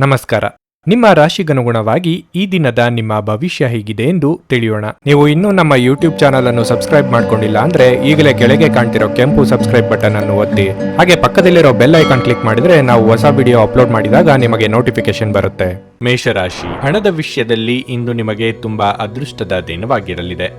ನಮಸ್ಕಾರ. ನಿಮ್ಮ ರಾಶಿಗನುಗುಣವಾಗಿ ಈ ದಿನದ ನಿಮ್ಮ ಭವಿಷ್ಯ ಹೇಗಿದೆ ಎಂದು ತಿಳಿಯೋಣ. ನೀವು ಇನ್ನೂ ನಮ್ಮ ಯೂಟ್ಯೂಬ್ ಚಾನಲ್ ಅನ್ನು ಸಬ್ಸ್ಕ್ರೈಬ್ ಮಾಡ್ಕೊಂಡಿಲ್ಲ ಅಂದ್ರೆ ಈಗಲೇ ಕೆಳಗೆ ಕಾಣ್ತಿರೋ ಕೆಂಪು ಸಬ್ಸ್ಕ್ರೈಬ್ ಬಟನ್ ಅನ್ನು ಒತ್ತಿ, ಹಾಗೆ ಪಕ್ಕದಲ್ಲಿರೋ ಬೆಲ್ ಐಕಾನ್ ಕ್ಲಿಕ್ ಮಾಡಿದ್ರೆ ನಾವು ಹೊಸ ವಿಡಿಯೋ ಅಪ್ಲೋಡ್ ಮಾಡಿದಾಗ ನಿಮಗೆ ನೋಟಿಫಿಕೇಶನ್ ಬರುತ್ತೆ. ಮೇಷರಾಶಿ, ಹಣದ ವಿಷಯದಲ್ಲಿ ಇಂದು ನಿಮಗೆ ತುಂಬಾ ಅದೃಷ್ಟದ ದಿನವಾಗಿರಲಿದೆ.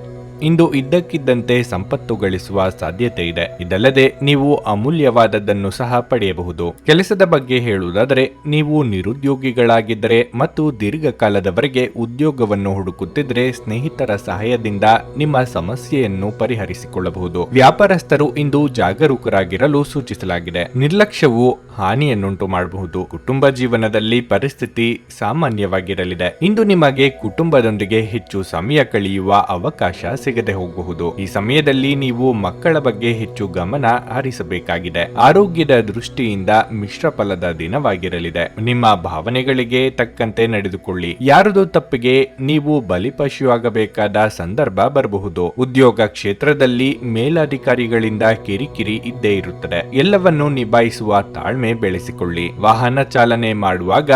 ಇಂದು ಇದ್ದಕ್ಕಿದ್ದಂತೆ ಸಂಪತ್ತು ಗಳಿಸುವ ಸಾಧ್ಯತೆ ಇದೆ. ಇದಲ್ಲದೆ ನೀವು ಅಮೂಲ್ಯವಾದದ್ದನ್ನು ಸಹ ಪಡೆಯಬಹುದು. ಕೆಲಸದ ಬಗ್ಗೆ ಹೇಳುವುದಾದರೆ, ನೀವು ನಿರುದ್ಯೋಗಿಗಳಾಗಿದ್ದರೆ ಮತ್ತು ದೀರ್ಘಕಾಲದವರೆಗೆ ಉದ್ಯೋಗವನ್ನು ಹುಡುಕುತ್ತಿದ್ದರೆ ಸ್ನೇಹಿತರ ಸಹಾಯದಿಂದ ನಿಮ್ಮ ಸಮಸ್ಯೆಯನ್ನು ಪರಿಹರಿಸಿಕೊಳ್ಳಬಹುದು. ವ್ಯಾಪಾರಸ್ಥರು ಇಂದು ಜಾಗರೂಕರಾಗಿರಲು ಸೂಚಿಸಲಾಗಿದೆ. ನಿರ್ಲಕ್ಷ್ಯವು ಹಾನಿಯನ್ನುಂಟು ಮಾಡಬಹುದು. ಕುಟುಂಬ ಜೀವನದಲ್ಲಿ ಪರಿಸ್ಥಿತಿ ಸಾಮಾನ್ಯವಾಗಿರಲಿದೆ. ಇಂದು ನಿಮಗೆ ಕುಟುಂಬದೊಂದಿಗೆ ಹೆಚ್ಚು ಸಮಯ ಕಳೆಯುವ ಅವಕಾಶ ಸಿಗದೆ ಹೋಗಬಹುದು. ಈ ಸಮಯದಲ್ಲಿ ನೀವು ಮಕ್ಕಳ ಬಗ್ಗೆ ಹೆಚ್ಚು ಗಮನ ಹರಿಸಬೇಕಾಗಿದೆ. ಆರೋಗ್ಯದ ದೃಷ್ಟಿಯಿಂದ ಮಿಶ್ರ ಫಲದ ದಿನವಾಗಿರಲಿದೆ. ನಿಮ್ಮ ಭಾವನೆಗಳಿಗೆ ತಕ್ಕಂತೆ ನಡೆದುಕೊಳ್ಳಿ. ಯಾರದೋ ತಪ್ಪಿಗೆ ನೀವು ಬಲಿಪಶುವಾಗಬೇಕಾದ ಸಂದರ್ಭ ಬರಬಹುದು. ಉದ್ಯೋಗ ಕ್ಷೇತ್ರದಲ್ಲಿ ಮೇಲಧಿಕಾರಿಗಳಿಂದ ಕಿರಿಕಿರಿ ಇದ್ದೇ ಇರುತ್ತದೆ. ಎಲ್ಲವನ್ನೂ ನಿಭಾಯಿಸುವ ತಾಳ್ಮೆ ಬೆಳೆಸಿಕೊಳ್ಳಿ. ವಾಹನ ಚಾಲನೆ ಮಾಡುವಾಗ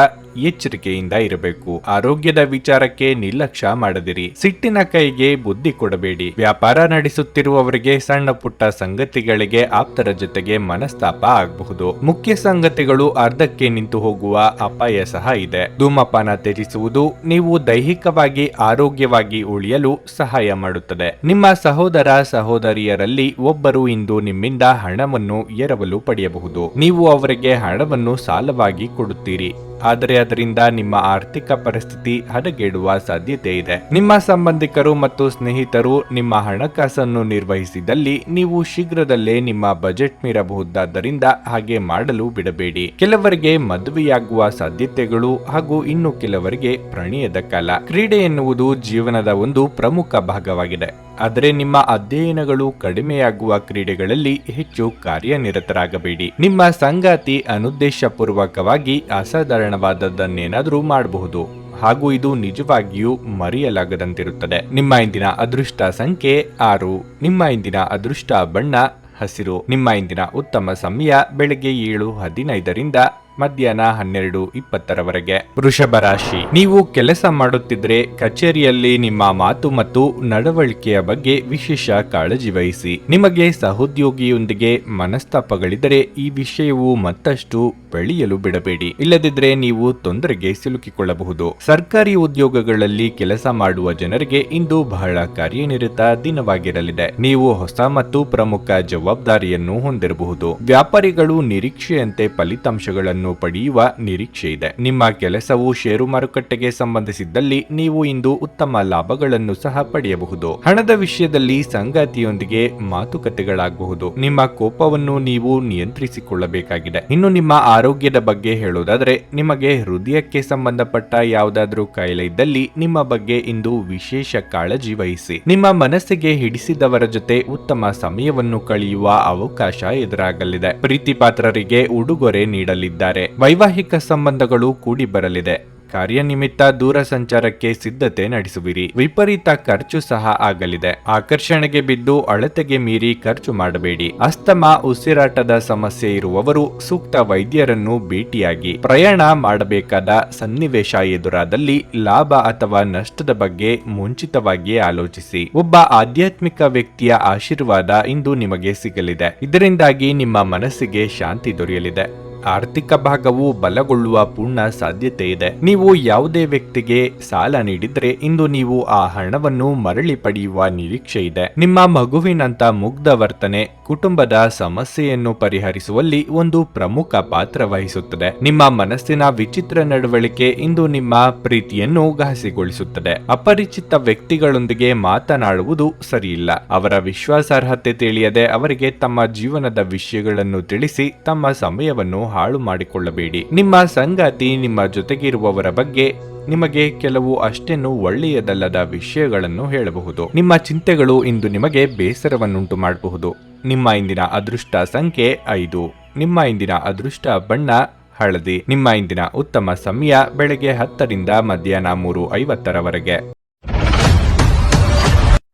ಎಚ್ಚರಿಕೆಯಿಂದ ಇರಬೇಕು. ಆರೋಗ್ಯದ ವಿಚಾರಕ್ಕೆ ನಿರ್ಲಕ್ಷ್ಯ ಮಾಡದಿರಿ. ಸಿಟ್ಟಿನ ಕೈಗೆ ಬುದ್ಧಿ ಕೊಡಬೇಡಿ. ವ್ಯಾಪಾರ ನಡೆಸುತ್ತಿರುವವರಿಗೆ ಸಣ್ಣ ಪುಟ್ಟ ಸಂಗತಿಗಳಿಗೆ ಆಪ್ತರ ಜೊತೆಗೆ ಮನಸ್ತಾಪ ಆಗಬಹುದು. ಮುಖ್ಯ ಸಂಗತಿಗಳು ಅರ್ಧಕ್ಕೆ ನಿಂತು ಹೋಗುವ ಅಪಾಯ ಸಹ ಇದೆ. ಧೂಮಪಾನ ತ್ಯಜಿಸುವುದು ನೀವು ದೈಹಿಕವಾಗಿ ಆರೋಗ್ಯವಾಗಿ ಉಳಿಯಲು ಸಹಾಯ ಮಾಡುತ್ತದೆ. ನಿಮ್ಮ ಸಹೋದರ ಸಹೋದರಿಯರಲ್ಲಿ ಒಬ್ಬರು ಇಂದು ನಿಮ್ಮಿಂದ ಹಣವನ್ನು ಎರವಲು ಪಡೆಯಬಹುದು. ನೀವು ಅವರಿಗೆ ಹಣವನ್ನು ಸಾಲವಾಗಿ ಕೊಡುತ್ತೀರಿ, ಆದರೆ ಅದರಿಂದ ನಿಮ್ಮ ಆರ್ಥಿಕ ಪರಿಸ್ಥಿತಿ ಹದಗೆಡುವ ಸಾಧ್ಯತೆ ಇದೆ. ನಿಮ್ಮ ಸಂಬಂಧಿಕರು ಮತ್ತು ಸ್ನೇಹಿತರು ನಿಮ್ಮ ಹಣಕಾಸನ್ನು ನಿರ್ವಹಿಸಿದಲ್ಲಿ ನೀವು ಶೀಘ್ರದಲ್ಲೇ ನಿಮ್ಮ ಬಜೆಟ್ ಮೀರಬಹುದಾದ್ದರಿಂದ ಹಾಗೆ ಮಾಡಲು ಬಿಡಬೇಡಿ. ಕೆಲವರಿಗೆ ಮದುವೆಯಾಗುವ ಸಾಧ್ಯತೆಗಳು ಹಾಗೂ ಇನ್ನು ಕೆಲವರಿಗೆ ಪ್ರಣಯದ ಕಾಲ. ಕ್ರೀಡೆ ಎನ್ನುವುದು ಜೀವನದ ಒಂದು ಪ್ರಮುಖ ಭಾಗವಾಗಿದೆ. ಆದರೆ ನಿಮ್ಮ ಅಧ್ಯಯನಗಳು ಕಡಿಮೆಯಾಗುವ ಕ್ರೀಡೆಗಳಲ್ಲಿ ಹೆಚ್ಚು ಕಾರ್ಯನಿರತರಾಗಬೇಡಿ. ನಿಮ್ಮ ಸಂಗಾತಿ ಅನುದ್ದೇಶಪೂರ್ವಕವಾಗಿ ಅಸಾಧಾರಣವಾದದ್ದನ್ನೇನಾದರೂ ಮಾಡಬಹುದು ಹಾಗೂ ಇದು ನಿಜವಾಗಿಯೂ ಮರೆಯಲಾಗದಂತಿರುತ್ತದೆ. ನಿಮ್ಮ ಇಂದಿನ ಅದೃಷ್ಟ ಸಂಖ್ಯೆ 6. ನಿಮ್ಮ ಇಂದಿನ ಅದೃಷ್ಟ ಬಣ್ಣ ಹಸಿರು. ನಿಮ್ಮ ಇಂದಿನ ಉತ್ತಮ ಸಮಯ ಬೆಳಗ್ಗೆ 7:15ರಿಂದ ಮಧ್ಯಾಹ್ನ 12:20ರವರೆಗೆ. ವೃಷಭ ರಾಶಿ, ನೀವು ಕೆಲಸ ಮಾಡುತ್ತಿದ್ರೆ ಕಚೇರಿಯಲ್ಲಿ ನಿಮ್ಮ ಮಾತು ಮತ್ತು ನಡವಳಿಕೆಯ ಬಗ್ಗೆ ವಿಶೇಷ ಕಾಳಜಿ ವಹಿಸಿ. ನಿಮಗೆ ಸಹೋದ್ಯೋಗಿಯೊಂದಿಗೆ ಮನಸ್ತಾಪಗಳಿದ್ದರೆ ಈ ವಿಷಯವು ಮತ್ತಷ್ಟು ಬೆಳೆಯಲು ಬಿಡಬೇಡಿ. ಇಲ್ಲದಿದ್ದರೆ ನೀವು ತೊಂದರೆಗೆ ಸಿಲುಕಿಕೊಳ್ಳಬಹುದು. ಸರ್ಕಾರಿ ಉದ್ಯೋಗಗಳಲ್ಲಿ ಕೆಲಸ ಮಾಡುವ ಜನರಿಗೆ ಇಂದು ಬಹಳ ಕಾರ್ಯನಿರತ ದಿನವಾಗಿರಲಿದೆ. ನೀವು ಹೊಸ ಮತ್ತು ಪ್ರಮುಖ ಜವಾಬ್ದಾರಿಯನ್ನು ಹೊಂದಿರಬಹುದು. ವ್ಯಾಪಾರಿಗಳು ನಿರೀಕ್ಷೆಯಂತೆ ಫಲಿತಾಂಶಗಳನ್ನು ಪಡೆಯುವ ನಿರೀಕ್ಷೆ ಇದೆ. ನಿಮ್ಮ ಕೆಲಸವು ಷೇರು ಮಾರುಕಟ್ಟೆಗೆ ಸಂಬಂಧಿಸಿದ್ದಲ್ಲಿ ನೀವು ಇಂದು ಉತ್ತಮ ಲಾಭಗಳನ್ನು ಸಹ ಪಡೆಯಬಹುದು. ಹಣದ ವಿಷಯದಲ್ಲಿ ಸಂಗಾತಿಯೊಂದಿಗೆ ಮಾತುಕತೆಗಳಾಗಬಹುದು. ನಿಮ್ಮ ಕೋಪವನ್ನು ನೀವು ನಿಯಂತ್ರಿಸಿಕೊಳ್ಳಬೇಕಾಗಿದೆ. ಇನ್ನು ನಿಮ್ಮ ಆರೋಗ್ಯದ ಬಗ್ಗೆ ಹೇಳುವುದಾದರೆ, ನಿಮಗೆ ಹೃದಯಕ್ಕೆ ಸಂಬಂಧಪಟ್ಟ ಯಾವುದಾದ್ರೂ ಕಾಯಿಲೆ ಇದ್ದಲ್ಲಿ ನಿಮ್ಮ ಬಗ್ಗೆ ಇಂದು ವಿಶೇಷ ಕಾಳಜಿ ವಹಿಸಿ. ನಿಮ್ಮ ಮನಸ್ಸಿಗೆ ಹಿಡಿಸಿದವರ ಜೊತೆ ಉತ್ತಮ ಸಮಯವನ್ನು ಕಳೆಯುವ ಅವಕಾಶ ಎದುರಾಗಲಿದೆ. ಪ್ರೀತಿ ಪಾತ್ರರಿಗೆ ಉಡುಗೊರೆ ನೀಡಲಿದ್ದಾರೆ. ವೈವಾಹಿಕ ಸಂಬಂಧಗಳು ಕೂಡಿ ಬರಲಿದೆ. ಕಾರ್ಯನಿಮಿತ್ತ ದೂರ ಸಂಚಾರಕ್ಕೆ ಸಿದ್ಧತೆ ನಡೆಸುವಿರಿ. ವಿಪರೀತ ಖರ್ಚು ಸಹ ಆಗಲಿದೆ. ಆಕರ್ಷಣೆಗೆ ಬಿದ್ದು ಅಳತೆಗೆ ಮೀರಿ ಖರ್ಚು ಮಾಡಬೇಡಿ. ಅಸ್ತಮಾ, ಉಸಿರಾಟದ ಸಮಸ್ಯೆ ಇರುವವರು ಸೂಕ್ತ ವೈದ್ಯರನ್ನು ಭೇಟಿಯಾಗಿ. ಪ್ರಯಾಣ ಮಾಡಬೇಕಾದ ಸನ್ನಿವೇಶ ಎದುರಾದಲ್ಲಿ ಲಾಭ ಅಥವಾ ನಷ್ಟದ ಬಗ್ಗೆ ಮುಂಚಿತವಾಗಿಯೇ ಆಲೋಚಿಸಿ. ಒಬ್ಬ ಆಧ್ಯಾತ್ಮಿಕ ವ್ಯಕ್ತಿಯ ಆಶೀರ್ವಾದ ಇಂದು ನಿಮಗೆ ಸಿಗಲಿದೆ. ಇದರಿಂದಾಗಿ ನಿಮ್ಮ ಮನಸ್ಸಿಗೆ ಶಾಂತಿ ದೊರೆಯಲಿದೆ. ಆರ್ಥಿಕ ಭಾಗವು ಬಲಗೊಳ್ಳುವ ಪೂರ್ಣ ಸಾಧ್ಯತೆ ಇದೆ. ನೀವು ಯಾವುದೇ ವ್ಯಕ್ತಿಗೆ ಸಾಲ ನೀಡಿದ್ರೆ ಇಂದು ನೀವು ಆ ಹಣವನ್ನು ಮರಳಿ ಪಡೆಯುವ ನಿರೀಕ್ಷೆ ಇದೆ. ನಿಮ್ಮ ಮಗುವಿನಂತ ಮುಗ್ಧ ವರ್ತನೆ ಕುಟುಂಬದ ಸಮಸ್ಯೆಯನ್ನು ಪರಿಹರಿಸುವಲ್ಲಿ ಒಂದು ಪ್ರಮುಖ ಪಾತ್ರ ವಹಿಸುತ್ತದೆ. ನಿಮ್ಮ ಮನಸ್ಸಿನ ವಿಚಿತ್ರ ನಡವಳಿಕೆ ಇಂದು ನಿಮ್ಮ ಪ್ರೀತಿಯನ್ನು ಘಾಸಿಗೊಳಿಸುತ್ತದೆ. ಅಪರಿಚಿತ ವ್ಯಕ್ತಿಗಳೊಂದಿಗೆ ಮಾತನಾಡುವುದು ಸರಿಯಿಲ್ಲ. ಅವರ ವಿಶ್ವಾಸಾರ್ಹತೆ ತಿಳಿಯದೆ ಅವರಿಗೆ ತಮ್ಮ ಜೀವನದ ವಿಷಯಗಳನ್ನು ತಿಳಿಸಿ ತಮ್ಮ ಸಮಯವನ್ನು ಹಾಳು ಮಾಡಿಕೊಳ್ಳಬೇಡಿ. ನಿಮ್ಮ ಸಂಗಾತಿ ನಿಮ್ಮ ಜೊತೆಗಿರುವವರ ಬಗ್ಗೆ ನಿಮಗೆ ಕೆಲವು ಅಷ್ಟೇನು ಒಳ್ಳೆಯದಲ್ಲದ ವಿಷಯಗಳನ್ನು ಹೇಳಬಹುದು. ನಿಮ್ಮ ಚಿಂತೆಗಳು ಇಂದು ನಿಮಗೆ ಬೇಸರವನ್ನುಂಟು ಮಾಡಬಹುದು. ನಿಮ್ಮ ಇಂದಿನ ಅದೃಷ್ಟ ಸಂಖ್ಯೆ 5. ನಿಮ್ಮ ಇಂದಿನ ಅದೃಷ್ಟ ಬಣ್ಣ ಹಳದಿ. ನಿಮ್ಮ ಇಂದಿನ ಉತ್ತಮ ಸಮಯ ಬೆಳಗ್ಗೆ 10ರಿಂದ ಮಧ್ಯಾಹ್ನ 3:50ರವರೆಗೆ.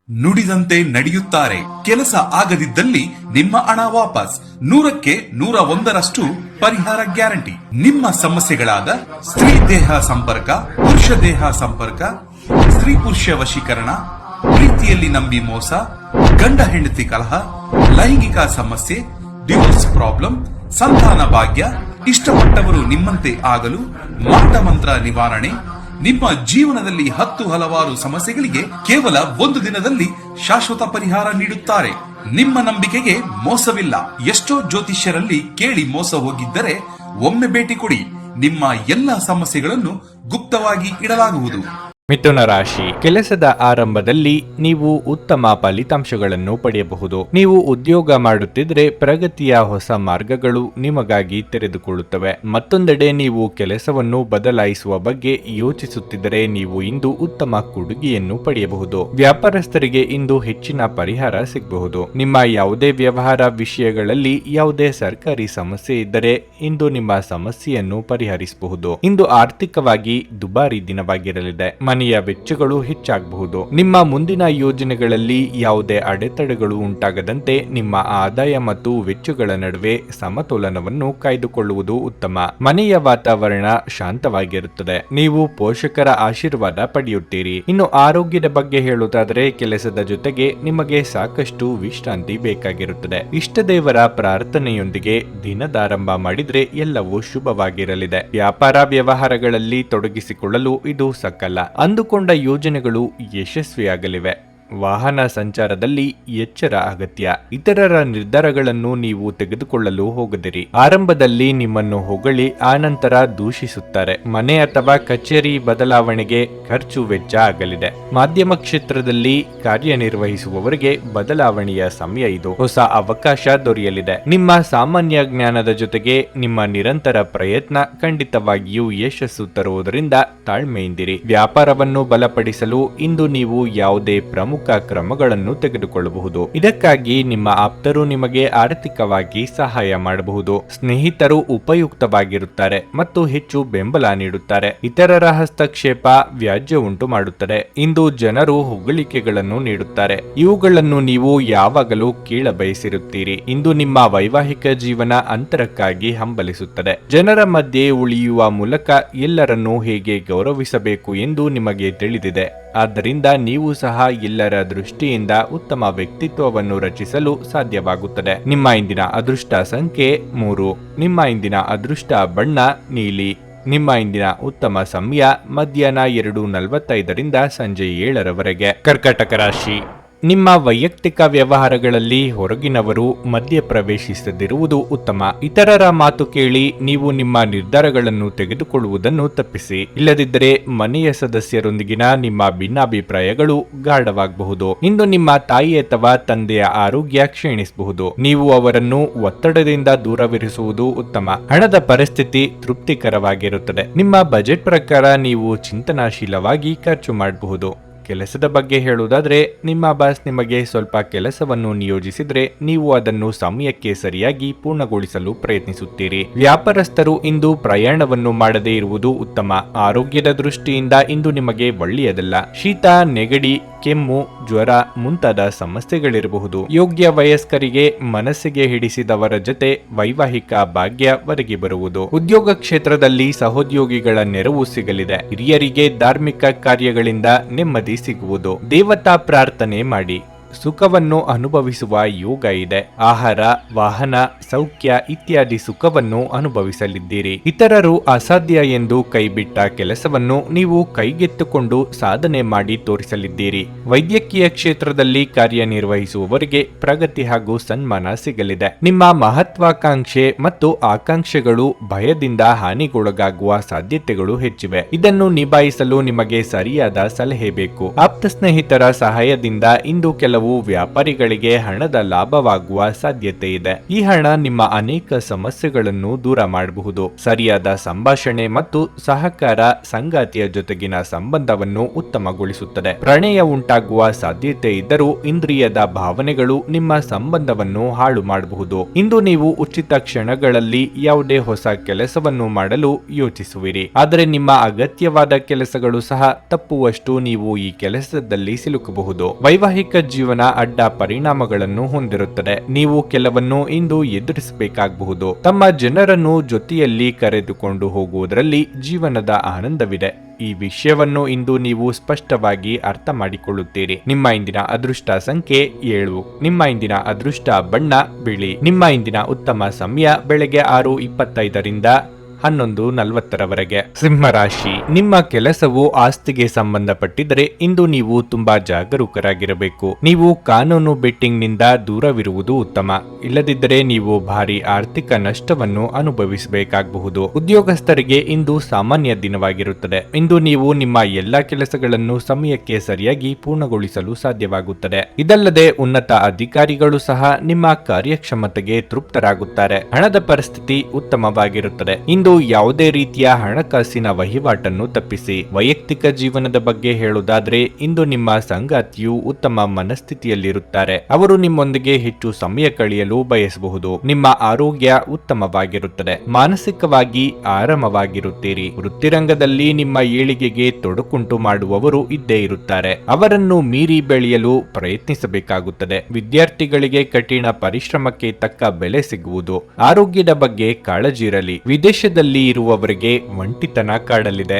ನುಡಿದಂತೆ ನಡೆಯುತ್ತಾರೆ. ಕೆಲಸ ಆಗದಿದ್ದಲ್ಲಿ ನಿಮ್ಮ ಹಣ ವಾಪಸ್. 100ಕ್ಕೆ 101ರಷ್ಟು ಪರಿಹಾರ ಗ್ಯಾರಂಟಿ. ನಿಮ್ಮ ಸಮಸ್ಯೆಗಳಾದ ಸ್ತ್ರೀ ದೇಹ ಸಂಪರ್ಕ, ಪುರುಷ ದೇಹ ಸಂಪರ್ಕ, ಸ್ತ್ರೀ ಪುರುಷ ವಶೀಕರಣ, ಪ್ರೀತಿಯಲ್ಲಿ ನಂಬಿ ಮೋಸ, ಗಂಡ ಹೆಂಡತಿ ಕಲಹ, ಲೈಂಗಿಕ ಸಮಸ್ಯೆ, ಡಿವೋರ್ಸ್ ಪ್ರಾಬ್ಲಮ್, ಸಂತಾನ ಭಾಗ್ಯ, ಇಷ್ಟಪಟ್ಟವರು ನಿಮ್ಮಂತೆ ಆಗಲು, ಮಾಟ ಮಂತ್ರ ನಿವಾರಣೆ, ನಿಮ್ಮ ಜೀವನದಲ್ಲಿ 10 ಹಲವಾರು ಸಮಸ್ಯೆಗಳಿಗೆ ಕೇವಲ 1 ದಿನದಲ್ಲಿ ಶಾಶ್ವತ ಪರಿಹಾರ ನೀಡುತ್ತಾರೆ. ನಿಮ್ಮ ನಂಬಿಕೆಗೆ ಮೋಸವಿಲ್ಲ. ಎಷ್ಟೋ ಜ್ಯೋತಿಷ್ಯರಲ್ಲಿ ಕೇಳಿ ಮೋಸ ಹೋಗಿದ್ದರೆ ಒಮ್ಮೆ ಭೇಟಿ ಕೊಡಿ. ನಿಮ್ಮ ಎಲ್ಲ ಸಮಸ್ಯೆಗಳನ್ನು ಗುಪ್ತವಾಗಿ ಇಡಲಾಗುವುದು. ಮಿಥುನ ರಾಶಿ. ಕೆಲಸದ ಆರಂಭದಲ್ಲಿ ನೀವು ಉತ್ತಮ ಫಲಿತಾಂಶಗಳನ್ನು ಪಡೆಯಬಹುದು. ನೀವು ಉದ್ಯೋಗ ಮಾಡುತ್ತಿದ್ರೆ ಪ್ರಗತಿಯ ಹೊಸ ಮಾರ್ಗಗಳು ನಿಮಗಾಗಿ ತೆರೆದುಕೊಳ್ಳುತ್ತವೆ. ಮತ್ತೊಂದೆಡೆ ನೀವು ಕೆಲಸವನ್ನು ಬದಲಾಯಿಸುವ ಬಗ್ಗೆ ಯೋಚಿಸುತ್ತಿದ್ದರೆ ನೀವು ಇಂದು ಉತ್ತಮ ಕೊಡುಗೆಯನ್ನು ಪಡೆಯಬಹುದು. ವ್ಯಾಪಾರಸ್ಥರಿಗೆ ಇಂದು ಹೆಚ್ಚಿನ ಪರಿಹಾರ ಸಿಗಬಹುದು. ನಿಮ್ಮ ಯಾವುದೇ ವ್ಯವಹಾರ ವಿಷಯಗಳಲ್ಲಿ ಯಾವುದೇ ಸರ್ಕಾರಿ ಸಮಸ್ಯೆ ಇದ್ದರೆ ಇಂದು ನಿಮ್ಮ ಸಮಸ್ಯೆಯನ್ನು ಪರಿಹರಿಸಬಹುದು. ಇಂದು ಆರ್ಥಿಕವಾಗಿ ದುಬಾರಿ ದಿನವಾಗಿರಲಿದೆ. ಮನೆಯ ವೆಚ್ಚಗಳು ಹೆಚ್ಚಾಗಬಹುದು. ನಿಮ್ಮ ಮುಂದಿನ ಯೋಜನೆಗಳಲ್ಲಿ ಯಾವುದೇ ಅಡೆತಡೆಗಳು ಉಂಟಾಗದಂತೆ ನಿಮ್ಮ ಆದಾಯ ಮತ್ತು ವೆಚ್ಚಗಳ ನಡುವೆ ಸಮತೋಲನವನ್ನು ಕಾಯ್ದುಕೊಳ್ಳುವುದು ಉತ್ತಮ. ಮನೆಯ ವಾತಾವರಣ ಶಾಂತವಾಗಿರುತ್ತದೆ. ನೀವು ಪೋಷಕರ ಆಶೀರ್ವಾದ ಪಡೆಯುತ್ತೀರಿ. ಇನ್ನು ಆರೋಗ್ಯದ ಬಗ್ಗೆ ಹೇಳುವುದಾದರೆ ಕೆಲಸದ ಜೊತೆಗೆ ನಿಮಗೆ ಸಾಕಷ್ಟು ವಿಶ್ರಾಂತಿ ಬೇಕಾಗಿರುತ್ತದೆ. ಇಷ್ಟದೇವರ ಪ್ರಾರ್ಥನೆಯೊಂದಿಗೆ ದಿನದಾರಂಭ ಮಾಡಿದ್ರೆ ಎಲ್ಲವೂ ಶುಭವಾಗಿರಲಿದೆ. ವ್ಯಾಪಾರ ವ್ಯವಹಾರಗಳಲ್ಲಿ ತೊಡಗಿಸಿಕೊಳ್ಳಲು ಇದು ಸಕಾಲ. ಅಂದುಕೊಂಡ ಯೋಜನೆಗಳು ಯಶಸ್ವಿಯಾಗಲಿವೆ. ವಾಹನ ಸಂಚಾರದಲ್ಲಿ ಎಚ್ಚರ ಅಗತ್ಯ. ಇತರರ ನಿರ್ಧಾರಗಳನ್ನು ನೀವು ತೆಗೆದುಕೊಳ್ಳಲು ಹೋಗದಿರಿ. ಆರಂಭದಲ್ಲಿ ನಿಮ್ಮನ್ನು ಹೊಗಳಿ ಆನಂತರ ದೂಷಿಸುತ್ತಾರೆ. ಮನೆ ಅಥವಾ ಕಚೇರಿ ಬದಲಾವಣೆಗೆ ಖರ್ಚು ವೆಚ್ಚ ಆಗಲಿದೆ. ಮಾಧ್ಯಮ ಕ್ಷೇತ್ರದಲ್ಲಿ ಕಾರ್ಯನಿರ್ವಹಿಸುವವರಿಗೆ ಬದಲಾವಣೆಯ ಸಮಯ ಇದು. ಹೊಸ ಅವಕಾಶ ದೊರೆಯಲಿದೆ. ನಿಮ್ಮ ಸಾಮಾನ್ಯ ಜ್ಞಾನದ ಜೊತೆಗೆ ನಿಮ್ಮ ನಿರಂತರ ಪ್ರಯತ್ನ ಖಂಡಿತವಾಗಿಯೂ ಯಶಸ್ಸು ತರುವುದರಿಂದ ತಾಳ್ಮೆಯಿಂದಿರಿ. ವ್ಯಾಪಾರವನ್ನು ಬಲಪಡಿಸಲು ಇಂದು ನೀವು ಯಾವುದೇ ಪ್ರಮುಖ ಕ್ರಮಗಳನ್ನು ತೆಗೆದುಕೊಳ್ಳಬಹುದು. ಇದಕ್ಕಾಗಿ ನಿಮ್ಮ ಆಪ್ತರು ನಿಮಗೆ ಆರ್ಥಿಕವಾಗಿ ಸಹಾಯ ಮಾಡಬಹುದು. ಸ್ನೇಹಿತರು ಉಪಯುಕ್ತವಾಗಿರುತ್ತಾರೆ ಮತ್ತು ಹೆಚ್ಚು ಬೆಂಬಲ ನೀಡುತ್ತಾರೆ. ಇತರರ ಹಸ್ತಕ್ಷೇಪ ವ್ಯಾಜ್ಯ ಉಂಟು ಮಾಡುತ್ತದೆ. ಇಂದು ಜನರು ಹೊಗಳಿಕೆಗಳನ್ನು ನೀಡುತ್ತಾರೆ. ಇವುಗಳನ್ನು ನೀವು ಯಾವಾಗಲೂ ಕೇಳಬಯಸಿರುತ್ತೀರಿ. ಇಂದು ನಿಮ್ಮ ವೈವಾಹಿಕ ಜೀವನ ಅಂತರಕ್ಕಾಗಿ ಹಂಬಲಿಸುತ್ತದೆ. ಜನರ ಮಧ್ಯೆ ಉಳಿಯುವ ಮೂಲಕ ಎಲ್ಲರನ್ನೂ ಹೇಗೆ ಗೌರವಿಸಬೇಕು ಎಂದು ನಿಮಗೆ ತಿಳಿದಿದೆ. ಆದ್ದರಿಂದ ನೀವು ಸಹ ಎಲ್ಲರ ದೃಷ್ಟಿಯಿಂದ ಉತ್ತಮ ವ್ಯಕ್ತಿತ್ವವನ್ನು ರಚಿಸಲು ಸಾಧ್ಯವಾಗುತ್ತದೆ. ನಿಮ್ಮ ಇಂದಿನ ಅದೃಷ್ಟ ಸಂಖ್ಯೆ 3. ನಿಮ್ಮ ಇಂದಿನ ಅದೃಷ್ಟ ಬಣ್ಣ ನೀಲಿ. ನಿಮ್ಮ ಇಂದಿನ ಉತ್ತಮ ಸಮಯ ಮಧ್ಯಾಹ್ನ 2:45ರಿಂದ ಸಂಜೆ 7ರವರೆಗೆ. ಕರ್ಕಾಟಕ ರಾಶಿ. ನಿಮ್ಮ ವೈಯಕ್ತಿಕ ವ್ಯವಹಾರಗಳಲ್ಲಿ ಹೊರಗಿನವರು ಮಧ್ಯ ಪ್ರವೇಶಿಸದಿರುವುದು ಉತ್ತಮ. ಇತರರ ಮಾತು ಕೇಳಿ ನೀವು ನಿಮ್ಮ ನಿರ್ಧಾರಗಳನ್ನು ತೆಗೆದುಕೊಳ್ಳುವುದನ್ನು ತಪ್ಪಿಸಿ. ಇಲ್ಲದಿದ್ದರೆ ಮನೆಯ ಸದಸ್ಯರೊಂದಿಗಿನ ನಿಮ್ಮ ಭಿನ್ನಾಭಿಪ್ರಾಯಗಳು ಗಾಢವಾಗಬಹುದು. ಇಂದು ನಿಮ್ಮ ತಾಯಿ ಅಥವಾ ತಂದೆಯ ಆರೋಗ್ಯ ಕ್ಷೀಣಿಸಬಹುದು. ನೀವು ಅವರನ್ನು ಒತ್ತಡದಿಂದ ದೂರವಿರಿಸುವುದು ಉತ್ತಮ. ಹಣದ ಪರಿಸ್ಥಿತಿ ತೃಪ್ತಿಕರವಾಗಿರುತ್ತದೆ. ನಿಮ್ಮ ಬಜೆಟ್ ಪ್ರಕಾರ ನೀವು ಚಿಂತನಾಶೀಲವಾಗಿ ಖರ್ಚು ಮಾಡಬಹುದು. ಕೆಲಸದ ಬಗ್ಗೆ ಹೇಳುವುದಾದ್ರೆ ನಿಮ್ಮ ಬಾಸ್ ನಿಮಗೆ ಸ್ವಲ್ಪ ಕೆಲಸವನ್ನು ನಿಯೋಜಿಸಿದ್ರೆ ನೀವು ಅದನ್ನು ಸಮಯಕ್ಕೆ ಸರಿಯಾಗಿ ಪೂರ್ಣಗೊಳಿಸಲು ಪ್ರಯತ್ನಿಸುತ್ತೀರಿ. ವ್ಯಾಪಾರಸ್ಥರು ಇಂದು ಪ್ರಯಾಣವನ್ನು ಮಾಡದೇ ಇರುವುದು ಉತ್ತಮ. ಆರೋಗ್ಯದ ದೃಷ್ಟಿಯಿಂದ ಇಂದು ನಿಮಗೆ ಒಳ್ಳೆಯದಲ್ಲ. ಶೀತ, ನೆಗಡಿ, ಕೆಮ್ಮು, ಜ್ವರ ಮುಂತಾದ ಸಮಸ್ಯೆಗಳಿರಬಹುದು. ಯೋಗ್ಯ ವಯಸ್ಕರಿಗೆ ಮನಸ್ಸಿಗೆ ಹಿಡಿಸಿದವರ ಜೊತೆ ವೈವಾಹಿಕ ಭಾಗ್ಯ ಒದಗಿ ಬರುವುದು. ಉದ್ಯೋಗ ಕ್ಷೇತ್ರದಲ್ಲಿ ಸಹೋದ್ಯೋಗಿಗಳ ನೆರವು ಸಿಗಲಿದೆ. ಹಿರಿಯರಿಗೆ ಧಾರ್ಮಿಕ ಕಾರ್ಯಗಳಿಂದ ನೆಮ್ಮದಿ ಸಿಗುವುದು. ದೇವತಾ ಪ್ರಾರ್ಥನೆ ಮಾಡಿ. ಸುಖವನ್ನು ಅನುಭವಿಸುವ ಯೋಗ ಇದೆ. ಆಹಾರ, ವಾಹನ, ಸೌಖ್ಯ ಇತ್ಯಾದಿ ಸುಖವನ್ನು ಅನುಭವಿಸಲಿದ್ದೀರಿ. ಇತರರು ಅಸಾಧ್ಯ ಎಂದು ಕೈಬಿಟ್ಟ ಕೆಲಸವನ್ನು ನೀವು ಕೈಗೆತ್ತಿಕೊಂಡು ಸಾಧನೆ ಮಾಡಿ ತೋರಿಸಲಿದ್ದೀರಿ. ವೈದ್ಯಕೀಯ ಕ್ಷೇತ್ರದಲ್ಲಿ ಕಾರ್ಯನಿರ್ವಹಿಸುವವರಿಗೆ ಪ್ರಗತಿ ಹಾಗೂ ಸನ್ಮಾನ ಸಿಗಲಿದೆ. ನಿಮ್ಮ ಮಹತ್ವಾಕಾಂಕ್ಷೆ ಮತ್ತು ಆಕಾಂಕ್ಷೆಗಳು ಭಯದಿಂದ ಹಾನಿಗೊಳಗಾಗುವ ಸಾಧ್ಯತೆಗಳು ಹೆಚ್ಚಿವೆ. ಇದನ್ನು ನಿಭಾಯಿಸಲು ನಿಮಗೆ ಸರಿಯಾದ ಸಲಹೆ ಬೇಕು. ಆಪ್ತ ಸ್ನೇಹಿತರ ಸಹಾಯದಿಂದ ಇಂದು ಕೆಲವು ಕೆಲವು ವ್ಯಾಪಾರಿಗಳಿಗೆ ಹಣದ ಲಾಭವಾಗುವ ಸಾಧ್ಯತೆ ಇದೆ. ಈ ಹಣ ನಿಮ್ಮ ಅನೇಕ ಸಮಸ್ಯೆಗಳನ್ನು ದೂರ ಮಾಡಬಹುದು. ಸರಿಯಾದ ಸಂಭಾಷಣೆ ಮತ್ತು ಸಹಕಾರ ಸಂಗಾತಿಯ ಜೊತೆಗಿನ ಸಂಬಂಧವನ್ನು ಉತ್ತಮಗೊಳಿಸುತ್ತದೆ. ಪ್ರಣಯ ಉಂಟಾಗುವ ಸಾಧ್ಯತೆ ಇದ್ದರೂ ಇಂದ್ರಿಯದ ಭಾವನೆಗಳು ನಿಮ್ಮ ಸಂಬಂಧವನ್ನು ಹಾಳು ಮಾಡಬಹುದು. ಇಂದು ನೀವು ಉಚಿತ ಕ್ಷಣಗಳಲ್ಲಿ ಯಾವುದೇ ಹೊಸ ಕೆಲಸವನ್ನು ಮಾಡಲು ಯೋಚಿಸುವಿರಿ, ಆದರೆ ನಿಮ್ಮ ಅಗತ್ಯವಾದ ಕೆಲಸಗಳು ಸಹ ತಪ್ಪುವಷ್ಟು ನೀವು ಈ ಕೆಲಸದಲ್ಲಿ ಸಿಲುಕಬಹುದು. ವೈವಾಹಿಕ ಜೀವನ ಅಡ್ಡ ಪರಿಣಾಮಗಳನ್ನು ಹೊಂದಿರುತ್ತದೆ. ನೀವು ಕೆಲವನ್ನು ಇಂದು ಎದುರಿಸಬೇಕಾಗಬಹುದು. ತಮ್ಮ ಜನರನ್ನು ಜೊತೆಯಲ್ಲಿ ಕರೆದುಕೊಂಡು ಹೋಗುವುದರಲ್ಲಿ ಜೀವನದ ಆನಂದವಿದೆ. ಈ ವಿಷಯವನ್ನು ಇಂದು ನೀವು ಸ್ಪಷ್ಟವಾಗಿ ಅರ್ಥ ಮಾಡಿಕೊಳ್ಳುತ್ತೀರಿ. ನಿಮ್ಮ ಇಂದಿನ ಅದೃಷ್ಟ ಸಂಖ್ಯೆ 7. ನಿಮ್ಮ ಇಂದಿನ ಅದೃಷ್ಟ ಬಣ್ಣ ಬಿಳಿ. ನಿಮ್ಮ ಇಂದಿನ ಉತ್ತಮ ಸಮಯ ಬೆಳಗ್ಗೆ 6:25ರಿಂದ 11:40ರವರೆಗೆ. ಸಿಂಹರಾಶಿ, ನಿಮ್ಮ ಕೆಲಸವು ಆಸ್ತಿಗೆ ಸಂಬಂಧಪಟ್ಟಿದ್ದರೆ ಇಂದು ನೀವು ತುಂಬಾ ಜಾಗರೂಕರಾಗಿರಬೇಕು. ನೀವು ಕಾನೂನು ಬೆಟ್ಟಿಂಗ್ ನಿಂದ ದೂರವಿರುವುದು ಉತ್ತಮ. ಇಲ್ಲದಿದ್ದರೆ ನೀವು ಭಾರಿ ಆರ್ಥಿಕ ನಷ್ಟವನ್ನು ಅನುಭವಿಸಬೇಕಾಗಬಹುದು. ಉದ್ಯೋಗಸ್ಥರಿಗೆ ಇಂದು ಸಾಮಾನ್ಯ ದಿನವಾಗಿರುತ್ತದೆ. ಇಂದು ನೀವು ನಿಮ್ಮ ಎಲ್ಲಾ ಕೆಲಸಗಳನ್ನು ಸಮಯಕ್ಕೆ ಸರಿಯಾಗಿ ಪೂರ್ಣಗೊಳಿಸಲು ಸಾಧ್ಯವಾಗುತ್ತದೆ. ಇದಲ್ಲದೆ ಉನ್ನತ ಅಧಿಕಾರಿಗಳು ಸಹ ನಿಮ್ಮ ಕಾರ್ಯಕ್ಷಮತೆಗೆ ತೃಪ್ತರಾಗುತ್ತಾರೆ. ಹಣದ ಪರಿಸ್ಥಿತಿ ಉತ್ತಮವಾಗಿರುತ್ತದೆ. ಇಂದು ಯಾವುದೇ ರೀತಿಯ ಹಣಕಾಸಿನ ವಹಿವಾಟನ್ನು ತಪ್ಪಿಸಿ. ವೈಯಕ್ತಿಕ ಜೀವನದ ಬಗ್ಗೆ ಹೇಳುವುದಾದ್ರೆ ಇಂದು ನಿಮ್ಮ ಸಂಗಾತಿಯು ಉತ್ತಮ ಮನಸ್ಥಿತಿಯಲ್ಲಿರುತ್ತಾರೆ. ಅವರು ನಿಮ್ಮೊಂದಿಗೆ ಹೆಚ್ಚು ಸಮಯ ಕಳೆಯಲು ಬಯಸಬಹುದು. ನಿಮ್ಮ ಆರೋಗ್ಯ ಉತ್ತಮವಾಗಿರುತ್ತದೆ. ಮಾನಸಿಕವಾಗಿ ಆರಾಮವಾಗಿರುತ್ತೀರಿ. ವೃತ್ತಿರಂಗದಲ್ಲಿ ನಿಮ್ಮ ಏಳಿಗೆಗೆ ತೊಡಕುಂಟು ಮಾಡುವವರು ಇದ್ದೇ ಇರುತ್ತಾರೆ. ಅವರನ್ನು ಮೀರಿ ಬೆಳೆಯಲು ಪ್ರಯತ್ನಿಸಬೇಕಾಗುತ್ತದೆ. ವಿದ್ಯಾರ್ಥಿಗಳಿಗೆ ಕಠಿಣ ಪರಿಶ್ರಮಕ್ಕೆ ತಕ್ಕ ಬೆಲೆ ಸಿಗುವುದು. ಆರೋಗ್ಯದ ಬಗ್ಗೆ ಕಾಳಜಿ ಇರಲಿ. ವಿದೇಶದಲ್ಲಿ ಇರುವವರಿಗೆ ಒಂಟಿತನ ಕಾಡಲಿದೆ.